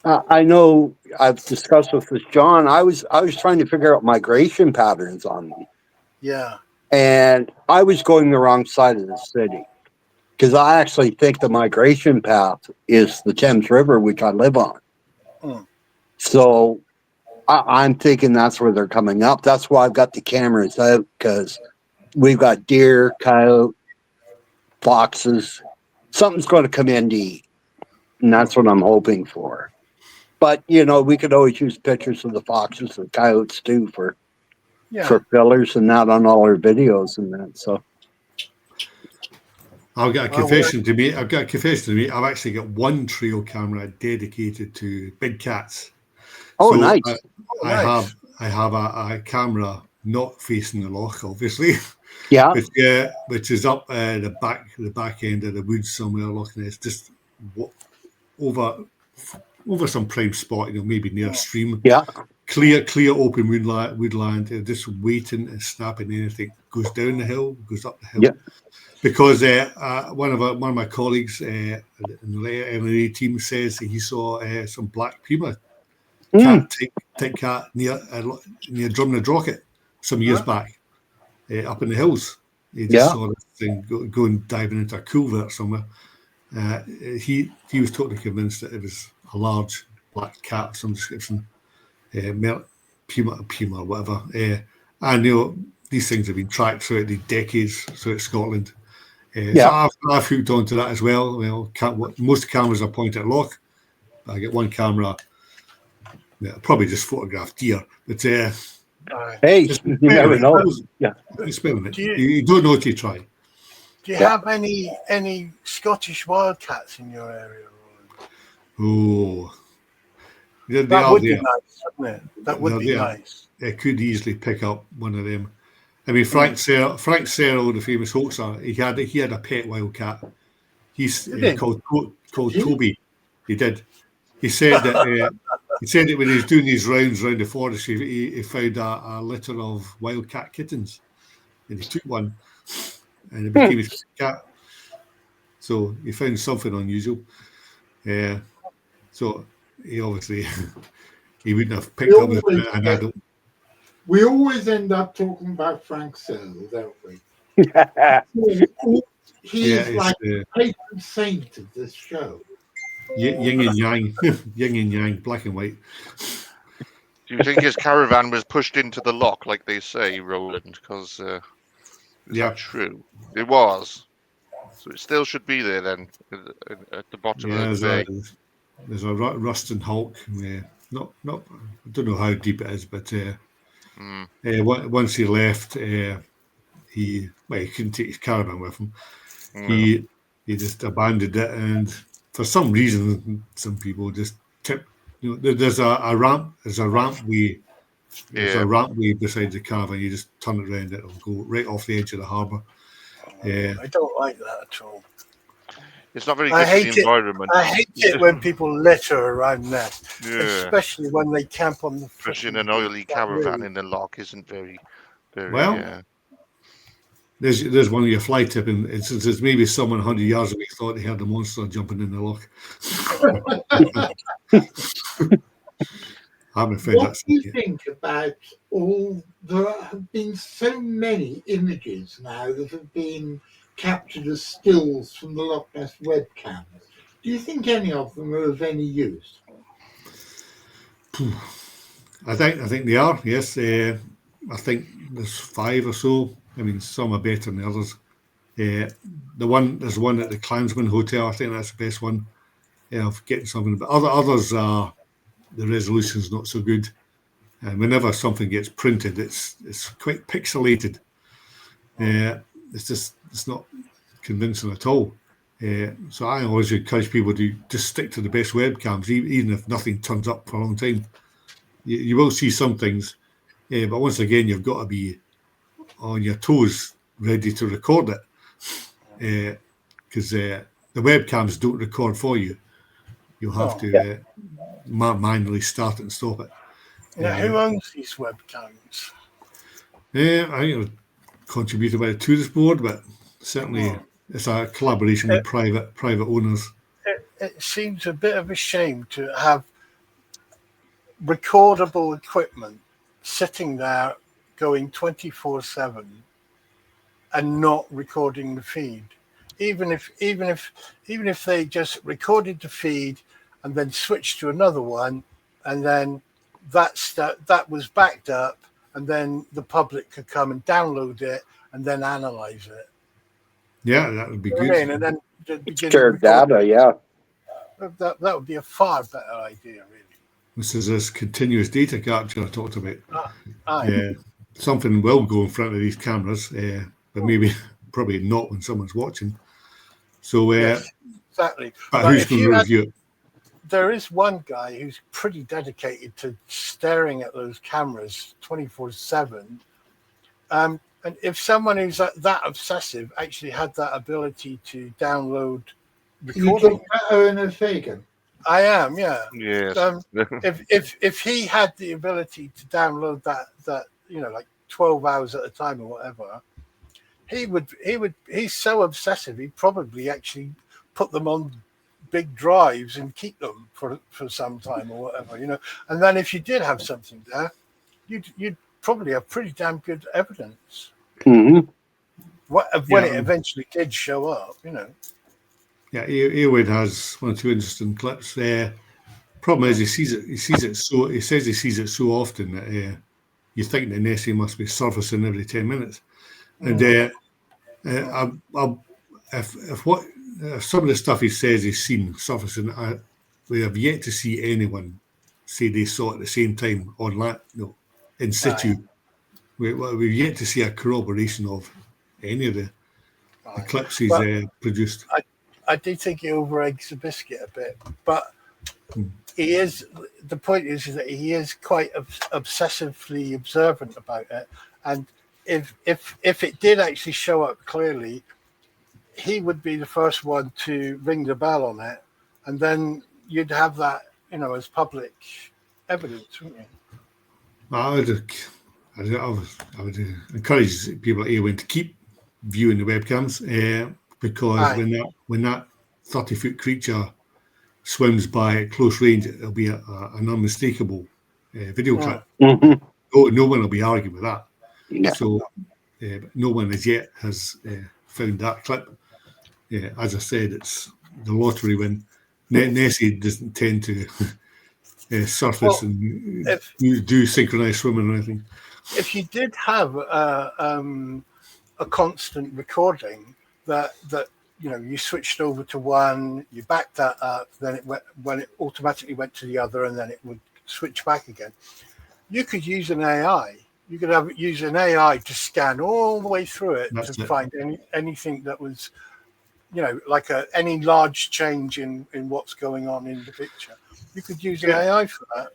I know I've discussed with this John. I was trying to figure out migration patterns on them. Yeah. And I was going the wrong side of the city. because I actually think the migration path is the Thames River, which I live on. Mm. So I'm thinking that's where they're coming up. That's why I've got the cameras out, because we've got deer, coyote, foxes. Something's going to come in to eat, and that's what I'm hoping for. But, you know, we could always use pictures of the foxes and coyotes too for fillers and that on all our videos and that. So I've got a confession to make. I've actually got one trail camera dedicated to big cats. Oh, so nice. I have a camera not facing the loch, obviously. Yeah. which is up the back end of the woods somewhere, Loch Ness, just over some prime spot, you know, maybe near a stream. Yeah. Clear open woodland, just waiting and snapping anything. Goes down the hill, goes up the hill. Yeah. Because one of my colleagues in the M&A team says he saw some black puma cat near Drumnadrocket some years back up in the hills. He just saw this thing going diving into a culvert somewhere. He was totally convinced that it was a large black cat of some description, puma or whatever. And you know, these things have been tracked throughout the decades throughout Scotland. So I've hooked onto that as well. Well, most cameras are pointed at loch. I get one camera, probably just photograph deer, but hey, you never know. Experiment. You don't know till you try. Do you have any Scottish wildcats in your area, Roland? Oh, that would be nice, wouldn't it? That would be nice. I could easily pick up one of them. I mean, Frank Serle, the famous hoaxer, he had a pet wildcat. He's called Toby. He did. He said that when he was doing his rounds around the forest, he found a litter of wildcat kittens, and he took one, and it became his cat. So he found something unusual. So he obviously he wouldn't have picked up an adult. We always end up talking about Frank Serle, don't we? He is like the patron saint of this show. Yin and yang, yin and yang, black and white. Do you think his caravan was pushed into the loch, like they say, Roland? Because is that true? It was. So it still should be there then, at the bottom of the bay. There's a rusting hulk. Not. I don't know how deep it is, but once he left, he couldn't take his caravan with him. He just abandoned it, and for some reason, some people just tip. You know, there's a ramp. There's a rampway. There's a rampway beside the caravan. You just turn it around. It'll go right off the edge of the harbour. I don't like that at all. It's not very good for the environment. I hate it when people litter around there, especially when they camp on the. Especially in an oily caravan in the loch isn't very well. There's one of your fly tipping instances. Maybe someone 100 yards away thought they had a monster jumping in the loch. I haven't found that. What do you think about there have been so many images now that have been captured as stills from the Loch Ness webcams? Do you think any of them are of any use? I think they are. Yes, I think there's 5 or so. I mean, some are better than the others. There's one at the Clansman Hotel. I think that's the best one of getting something. But others are the resolution's not so good. And whenever something gets printed, it's quite pixelated. It's not convincing at all. So I always encourage people to just stick to the best webcams, even if nothing turns up for a long time. You will see some things, but once again, you've got to be on your toes, ready to record it, because the webcams don't record for you. You'll have to manually start it and stop it. Now, who owns these webcams? I think contributed by the tourist board, but certainly it's a collaboration with private owners. It seems a bit of a shame to have recordable equipment sitting there going 24/7 and not recording the feed. even if they just recorded the feed and then switched to another one, and then that was backed up, and then the public could come and download it and then analyze it. Yeah, that would be You know good. what I mean? And then begin to Shared record. data, yeah. That would be a far better idea, really. This is this continuous data capture I talked about. Aye. Something will go in front of these cameras, but maybe probably not when someone's watching. So, Yes, exactly. but who's going to review it? There is one guy who's pretty dedicated to staring at those cameras 24/7. And if someone who's that obsessive actually had that ability to download You recording, talking about Owen Fagan? I am, yeah. Yes. If he had the ability to download that like 12 hours at a time or whatever, he's so obsessive he'd probably actually put them on big drives and keep them for some time or whatever, and then if you did have something there, you'd probably have pretty damn good evidence. Mm-hmm. When it eventually did show up, Yeah, Eowyn has one or two interesting clips. Problem is, he says he sees it so often that you think the Nessie must be surfacing every 10 minutes. And if some of the stuff he says he's seen surfacing, we have yet to see anyone say they saw it at the same time online, in situ. We've yet to see a corroboration of any of the clips he's produced. I do think he over-eggs the biscuit a bit, but he is. The point is that he is quite obsessively observant about it, and if it did actually show up clearly, he would be the first one to ring the bell on it, and then you'd have that, as public evidence, wouldn't you? I would encourage people at Eowyn to keep viewing the webcams because when that 30-foot creature swims by at close range, it'll be an unmistakable video clip. Mm-hmm. No one will be arguing with that. Yeah. So, but no one as yet has found that clip. As I said, it's the lottery when Nessie doesn't tend to surface and do synchronized swimming or anything. If you did have a constant recording that you switched over to one, you backed that up, then when it automatically went to the other, and then it would switch back again, you could use an AI. You could use an AI to scan all the way through it to find anything that was, like any large change in what's going on in the picture. You could use an AI for that.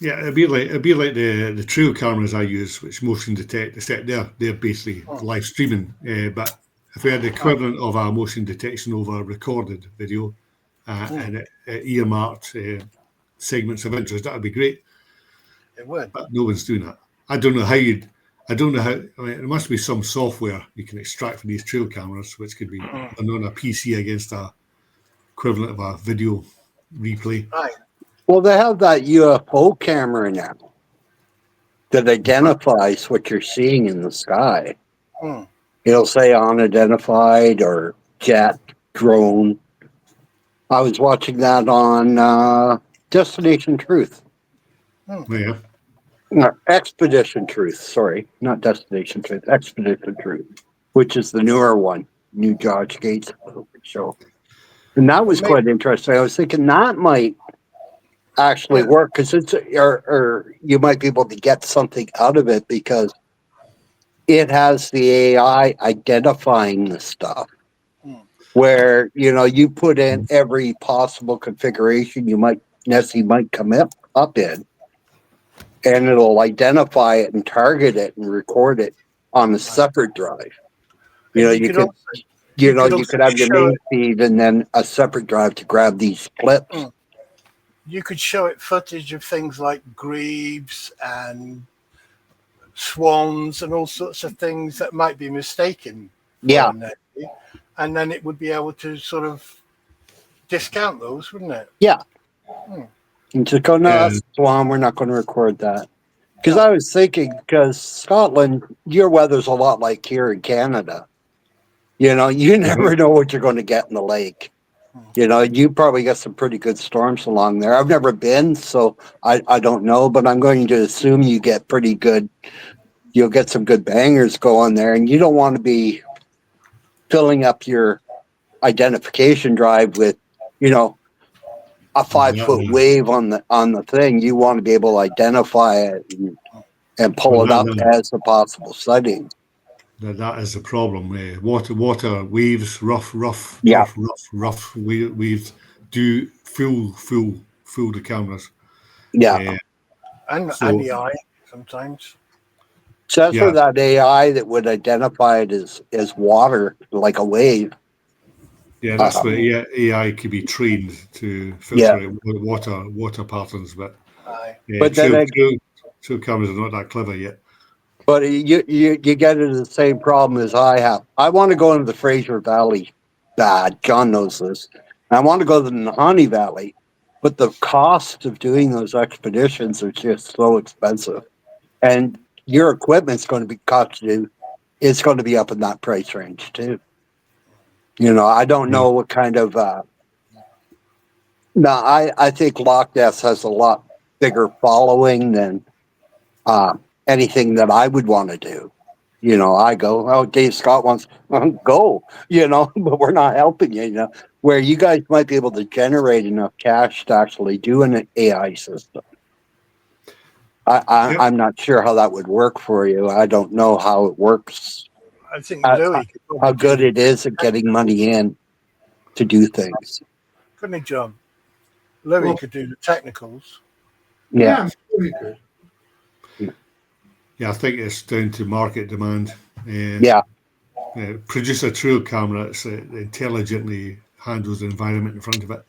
Yeah, it'd be like the trail cameras I use, which motion detect, except they're basically live streaming. But if we had the equivalent of a motion detection over recorded video and it earmarked segments of interest, that would be great. It would. But no one's doing that. I don't know how. I mean, there must be some software you can extract from these trail cameras, which could be done on a PC against a equivalent of a video replay. Right. Well, they have that UFO camera now that identifies what you're seeing in the sky. It'll say unidentified or jet, drone. I was watching that on Destination Truth. Yeah. No, Expedition Truth, sorry. Not Destination Truth, Expedition Truth, which is the newer one, new George Gates show. And that was quite interesting. I was thinking that might actually work because it's or you might be able to get something out of it because it has the AI identifying the stuff where you put in every possible configuration Nessie might come up in, and it'll identify it and target it and record it on a separate drive. You could have your main feed and then a separate drive to grab these clips. You could show it footage of things like grebes and swans and all sorts of things that might be mistaken. Yeah. And then it would be able to sort of discount those, wouldn't it? Yeah. And just go, no, that's a swan, we're not going to record that. Because I was thinking, because Scotland, your weather's a lot like here in Canada. You know, you never know what you're going to get in the lake. You know, you probably got some pretty good storms along there. I've never been, so I don't know, but I'm going to assume you get pretty good. You'll get some good bangers going there, and you don't want to be filling up your identification drive with, you know, a 5-foot wave on the thing. You want to be able to identify it and pull it up as a possible sighting. That is the problem. Water waves, rough waves do fool the cameras. Yeah. And the eye sometimes. So that's for that AI that would identify it as water, like a wave. Yeah, that's where AI could be trained to filter out water patterns, but trail cameras are not that clever yet. But you get into the same problem as I have. I want to go into the Fraser Valley bad. John knows this. I want to go to the Nahanni Valley, but the cost of doing those expeditions are just so expensive. And your equipment's going to be cost you. It's going to be up in that price range too. You know, I don't know what kind of. Now, I think Loch Ness has a lot bigger following than anything that I would want to do. You know, I go, oh, Dave Scott wants go. You know, but we're not helping you. You know, where you guys might be able to generate enough cash to actually do an AI system. I'm not sure how that would work for you. I don't know how it works. I think Louis how good it is at getting money in to do things. Couldn't he, John? Louis could do the technicals. Yeah. Yeah, I think it's down to market demand. Produce a trail camera that intelligently handles the environment in front of it.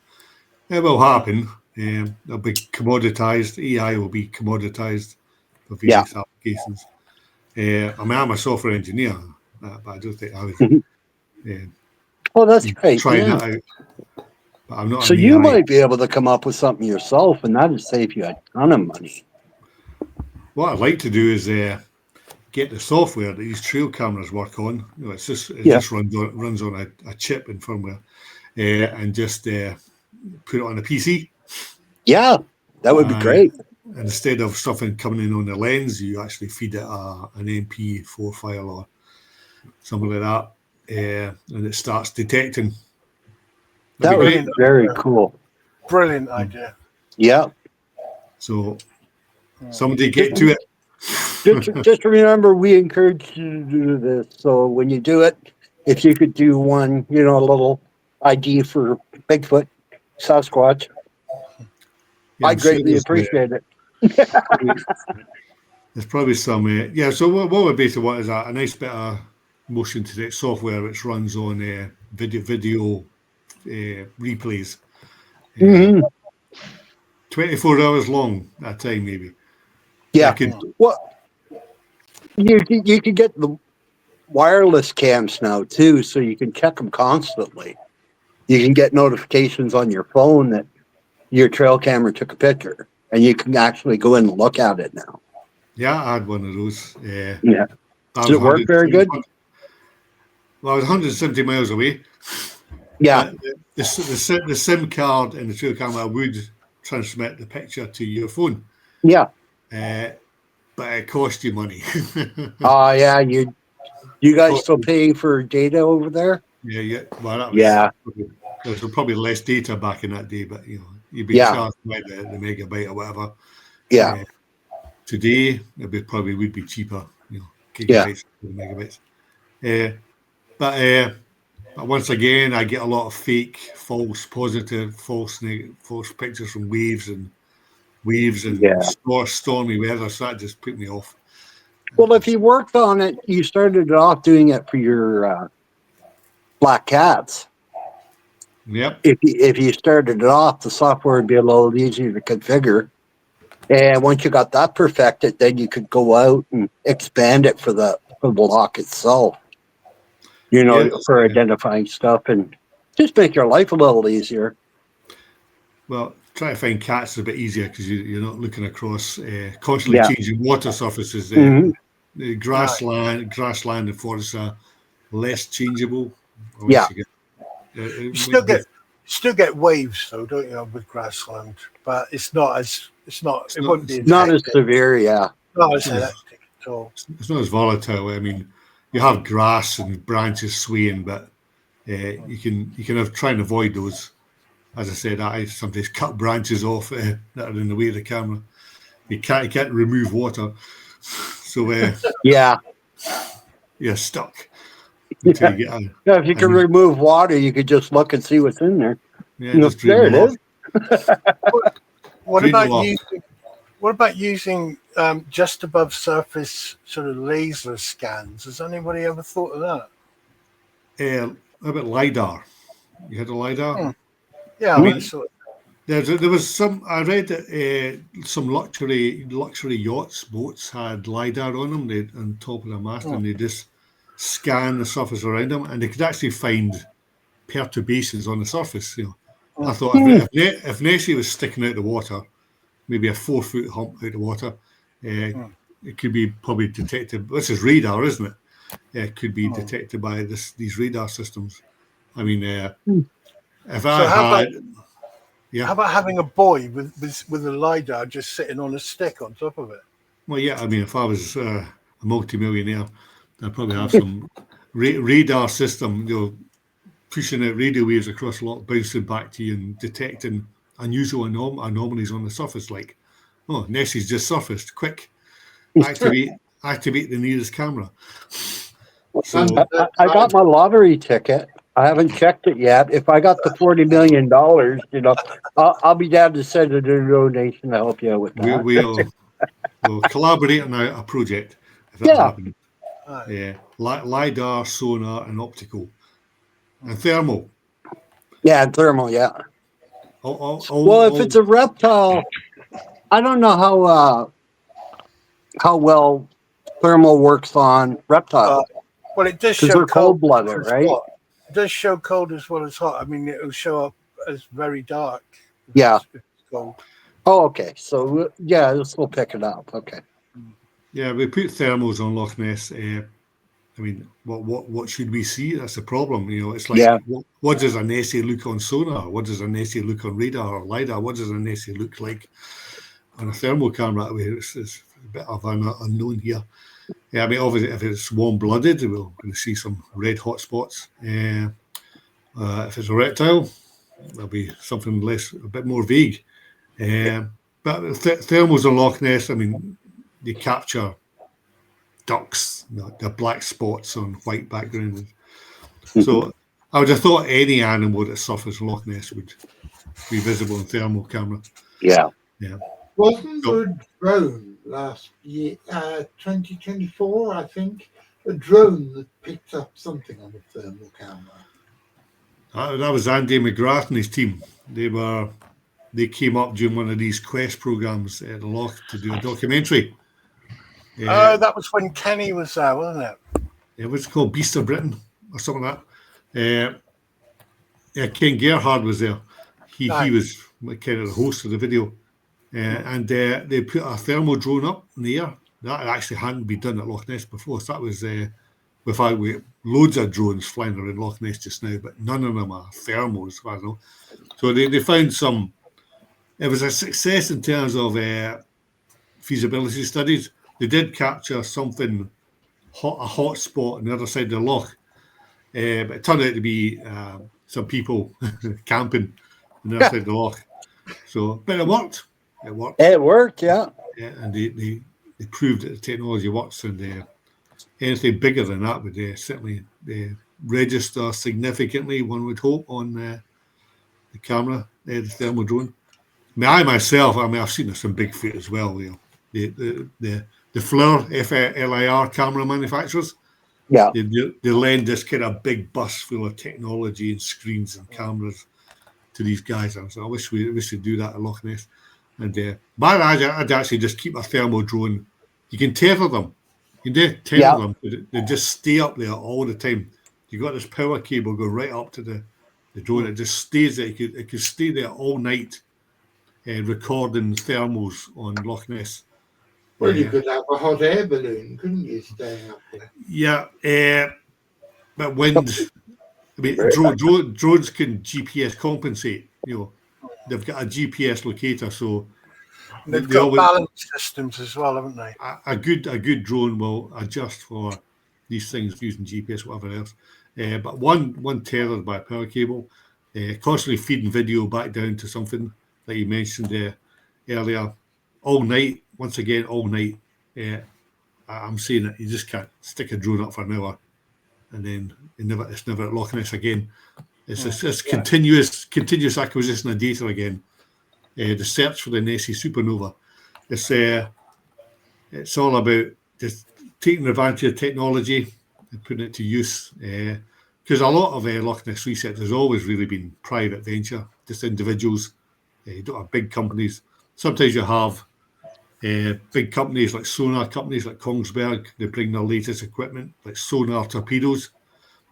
It will happen. They'll be commoditized. AI will be commoditized for various applications. I'm a software engineer, but I don't think I would. Well, that's great. Try that out. But I'm not. So you might be able to come up with something yourself, and that would save you a ton of money. What I'd like to do is get the software that these trail cameras work on. You know, it just runs on a chip in firmware, and just put it on a PC. Yeah, that would be great. And instead of something coming in on the lens, you actually feed it an MP4 file or something like that, and it starts detecting. That would be very cool. Brilliant idea. Yeah. So somebody get to it. Just remember, we encourage you to do this. So when you do it, if you could do one, you know, a little ID for Bigfoot, Sasquatch, I greatly appreciate it. There's probably some, so what we basically want is a nice bit of motion detect software which runs on video replays. 24 hours long at a time, maybe. Yeah. You can get the wireless cams now too, so you can check them constantly. You can get notifications on your phone that your trail camera took a picture, and you can actually go in and look at it now. Yeah, I had one of those. Yeah. Does it work very good? Well, I was 170 miles away. Yeah. The SIM card in the trail camera would transmit the picture to your phone. Yeah. But it cost you money. Oh, yeah. You guys still paying for data over there? Yeah. Well, that was, there was probably less data back in that day, but you know, you'd be charged by the megabyte or whatever. Yeah. Today, it probably would be cheaper, you know, gigabytes megabytes. But once again, I get a lot of fake, false, positive, false pictures from waves and stormy weather. So that just put me off. Well, if you worked on it, you started off doing it for your black cats. Yep. If you started it off, the software would be a little easier to configure. And once you got that perfected, then you could go out and expand it for the lock itself. You know, for identifying stuff and just make your life a little easier. Well, try to find cats is a bit easier because you're not looking across constantly changing water surfaces. The grassland and forests are less changeable. Yeah. You still get waves though, don't you, with grassland? But it wouldn't be Not as hectic. severe, yeah. Not as hectic at all. It's not as volatile. I mean, you have grass and branches swaying, but you can try and avoid those. As I said, I sometimes cut branches off that are in the way of the camera. You can't remove water, so Yeah. you're stuck until you get out. Yeah, if you can remove water, you could just look and see what's in there. Yeah, just there it drain is. What Drain about them off. using just above surface sort of laser scans? Has anybody ever thought of that? How about LiDAR? You had a LiDAR? Yeah, I mean- that sort of- There was some. I read that some luxury boats had LiDAR on them. They on top of the mast, and they just scan the surface around them, and they could actually find perturbations on the surface. I thought if Nessie was sticking out the water, maybe a 4-foot hump out the water, it could be probably detected. This is radar, isn't it? It could be detected by these radar systems. I mean, if I had. Yeah. How about having a buoy with a LiDAR just sitting on a stick on top of it? Well, yeah. I mean, if I was a multi-millionaire, I'd probably have some radar system, pushing out radio waves across a lot, bouncing back to you and detecting unusual anomalies on the surface. Like, oh, Nessie's just surfaced. Quick, activate the nearest camera. So I got my lottery ticket. I haven't checked it yet. If I got the $40 million, I'll be down to send a donation to help you out with that. we'll collaborate on a project if that happens. Yeah, LiDAR, sonar, and optical, and thermal. Yeah, and thermal. Yeah. If it's a reptile, I don't know how well thermal works on reptiles. Well, it does because show they're cold-blooded, right? It does show cold as well as hot. I mean, it'll show up as very dark. Yeah. If it's cold. Oh, okay. So yeah, this will pick it up. Okay. Yeah, we put thermals on Loch Ness. I mean, what should we see? That's the problem. It's like, what does a Nessie look on sonar? What does a Nessie look on radar or LiDAR? What does a Nessie look like on a thermal camera? It's a bit of an unknown here. Yeah, I mean, obviously, if it's warm-blooded, we're going to see some red hot spots. If it's a reptile, there'll be something a bit more vague. But thermals on Loch Ness, I mean, they capture ducks, the black spots on white background. So I would have thought any animal that suffers Loch Ness would be visible on thermal camera. Yeah. Wasn't there a drone last year, 2024, I think, a drone that picked up something on a thermal camera? That was Andy McGrath and his team. They came up during one of these quest programs at the Loch to do a documentary. That was when Kenny was there, wasn't it? It was called Beast of Britain or something like that. Ken Gerhard was there. He was kind of the host of the video. And they put a thermal drone up in the air. That actually hadn't been done at Loch Ness before. So that was without loads of drones flying around Loch Ness just now, but none of them are thermals, as far as I know. So they found some. It was a success in terms of feasibility studies. They did capture something, a hot spot on the other side of the loch, but it turned out to be some people camping on the other side of the loch. So, but it worked. It worked, yeah. Yeah, and they proved that the technology works, and anything bigger than that would certainly register significantly, one would hope, on the camera, the thermal drone. I myself, I've seen some Bigfoot as well. The FLIR, F-L-I-R camera manufacturers. Yeah. They lend this kind of big bus full of technology and screens and cameras to these guys. And so I wish we should do that at Loch Ness. And I'd actually just keep a thermal drone. You can tether them. You can tether them. They just stay up there all the time. You got this power cable go right up to the drone. It just stays there. It could stay there all night, recording thermals on Loch Ness. Well, you could have a hot air balloon, couldn't you, staying up there? Yeah, but wind I mean, Very drones can GPS compensate. You know, they've got a GPS locator, so And they've they got always, balance systems as well, haven't they? a good drone will adjust for these things using GPS, whatever else. But one tethered by a power cable, constantly feeding video back down to something that you mentioned earlier, all night. Once again, all night. I'm saying that you just can't stick a drone up for an hour and then it's never at Loch Ness again. It's continuous acquisition of data again. The search for the Nessie supernova. It's all about just taking advantage of technology and putting it to use. Because a lot of Loch Ness research has always really been private venture, just individuals. You don't have big companies. Sometimes you have big companies like sonar companies like Kongsberg. They bring their latest equipment like sonar torpedoes.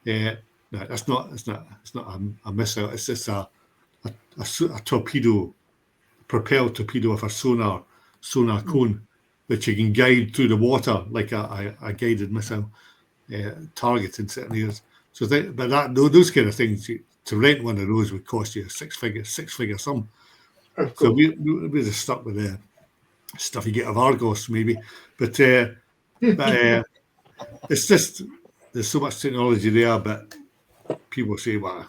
No, it's not a missile. It's just a torpedo, propelled torpedo with a sonar cone, which you can guide through the water like a guided missile, target in certain areas. So, those kind of things, to rent one of those would cost you a six figure sum. So we're just stuck with the stuff you get of Argos, maybe. But it's just there's so much technology there, but people say, well,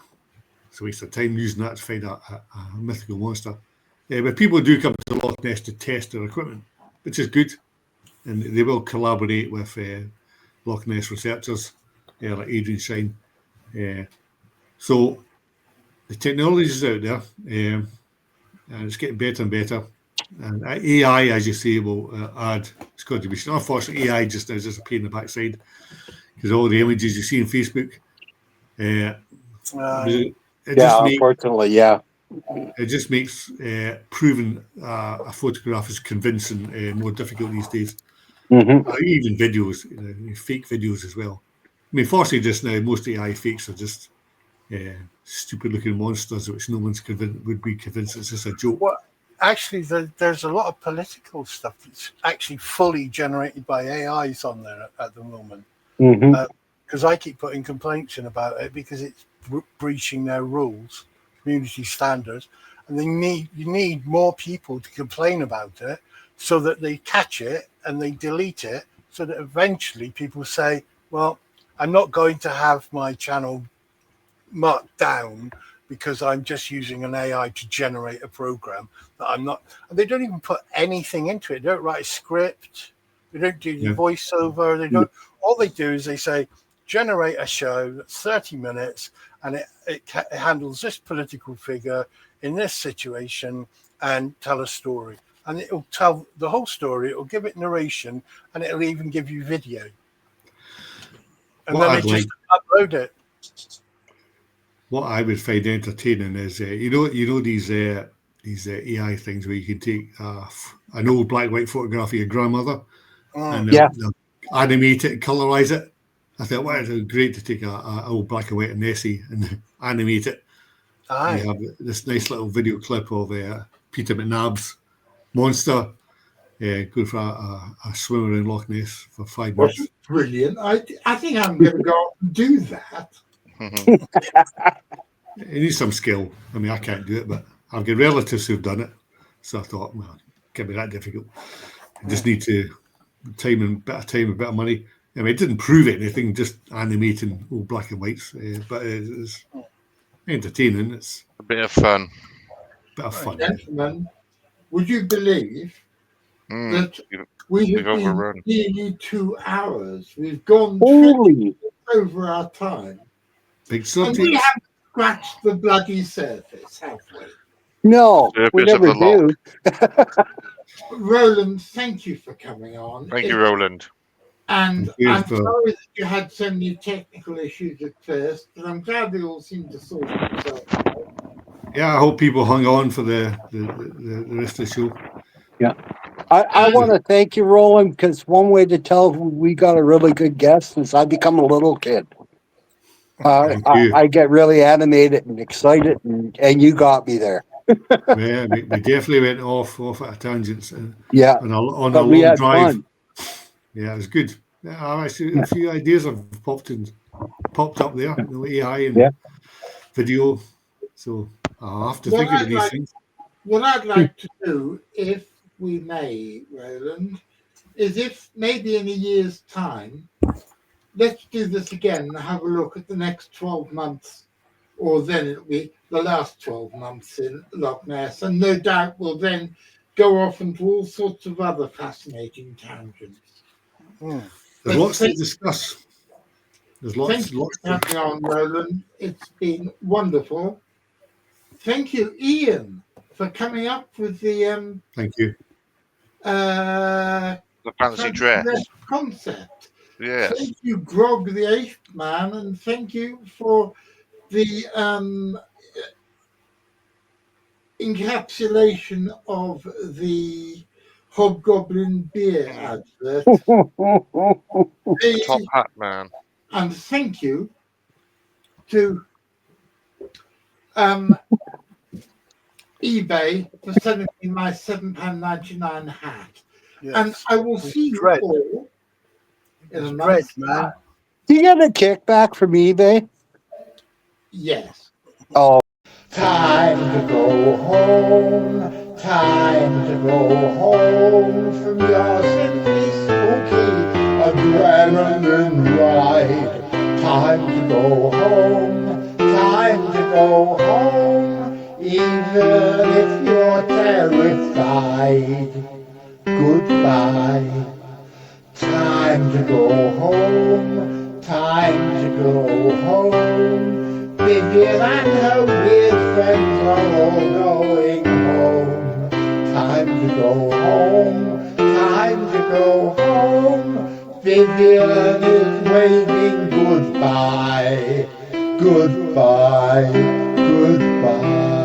it's a waste of time using that to find a mythical monster. But people do come to Loch Ness to test their equipment, which is good. And they will collaborate with Loch Ness researchers like Adrian Shine. So the technology is out there, and it's getting better and better. And AI, as you say, will add its contribution. Unfortunately, AI just now is just a pain in the backside because all the images you see on Facebook, unfortunately, it just makes proving a photograph is convincing more difficult these days. Even videos, fake videos as well. I mean, fortunately, just now most AI fakes are just stupid-looking monsters, which no one's would be convinced it's just a joke. Well, actually, there's a lot of political stuff that's actually fully generated by AIs on there at the moment. Because I keep putting complaints in about it because it's breaching their rules, community standards, and you need more people to complain about it so that they catch it and they delete it, so that eventually people say, well, I'm not going to have my channel marked down because I'm just using an AI to generate a program that I'm not. And they don't even put anything into it. They don't write a script. They don't do the voiceover. They don't. All they do is they say, generate a show that's 30 minutes and it handles this political figure in this situation and tell a story. And it'll tell the whole story. It'll give it narration and it'll even give you video. And then they just upload it. What I would find entertaining is, you know these AI things where you can take an old black and white photograph of your grandmother and they'll animate it and colorize it. I thought, wow, it's great to take a old black and white Nessie and animate it. And you have this nice little video clip of Peter McNabb's monster go for a swim around Loch Ness for 5 minutes. That's brilliant. I think I'm going to go out and do that. It needs some skill. I mean, I can't do it, but I've got relatives who've done it. So I thought, well, it can't be that difficult. I just need to a bit of money. I mean, it didn't prove anything, just animating old black and whites, but it's entertaining. It's a bit of fun. Gentlemen, would you believe that we have been nearly 2 hours? We've gone over our time. Big and we haven't scratched the bloody surface, have we? No, we never do. Roland, thank you for coming on. Thank you, Roland. And I'm sorry that you had so many technical issues at first, but I'm glad they all seem to sort themselves out. Yeah, I hope people hung on for the rest of the show. Yeah. I want to thank you, Roland, because one way to tell we got a really good guest is I become a little kid. I get really animated and excited, and you got me there. Yeah, we definitely went off at a tangent. On a long drive. Fun. Yeah, it was good. Actually, a few ideas have popped in popped up there, AI and Yeah. video. So I'll have to Well, think about I'd these like- things. What I'd like to do, if we may, Roland, is if maybe in a year's time, let's do this again and have a look at the next 12 months, or then it'll be the last 12 months in Loch Ness, and no doubt we'll then go off into all sorts of other fascinating tangents. Mm. There's But lots to thank- discuss. There's Thank you for coming on, Roland. It's been wonderful. Thank you, Ian, for coming up with the Thank you. The fancy dress. concept. Yes. Thank you, Grog the Eighth Man, and thank you for the encapsulation of the Hobgoblin beer advert. Top hat man. And thank you to eBay for sending me my £7.99 hat. Yes. And I will see you Dread. all in a It's month's dread, man. time. Do you get a kickback from eBay? Yes. Oh, Time to go home, time to go home from your simply spooky adrenaline ride. Time to go home, time to go home, even if you're terrified. Goodbye. Time to go home, time to go home. Vivian and her weird friends are all going home. Time to go home, time to go home. Vivian is waving goodbye, goodbye, goodbye.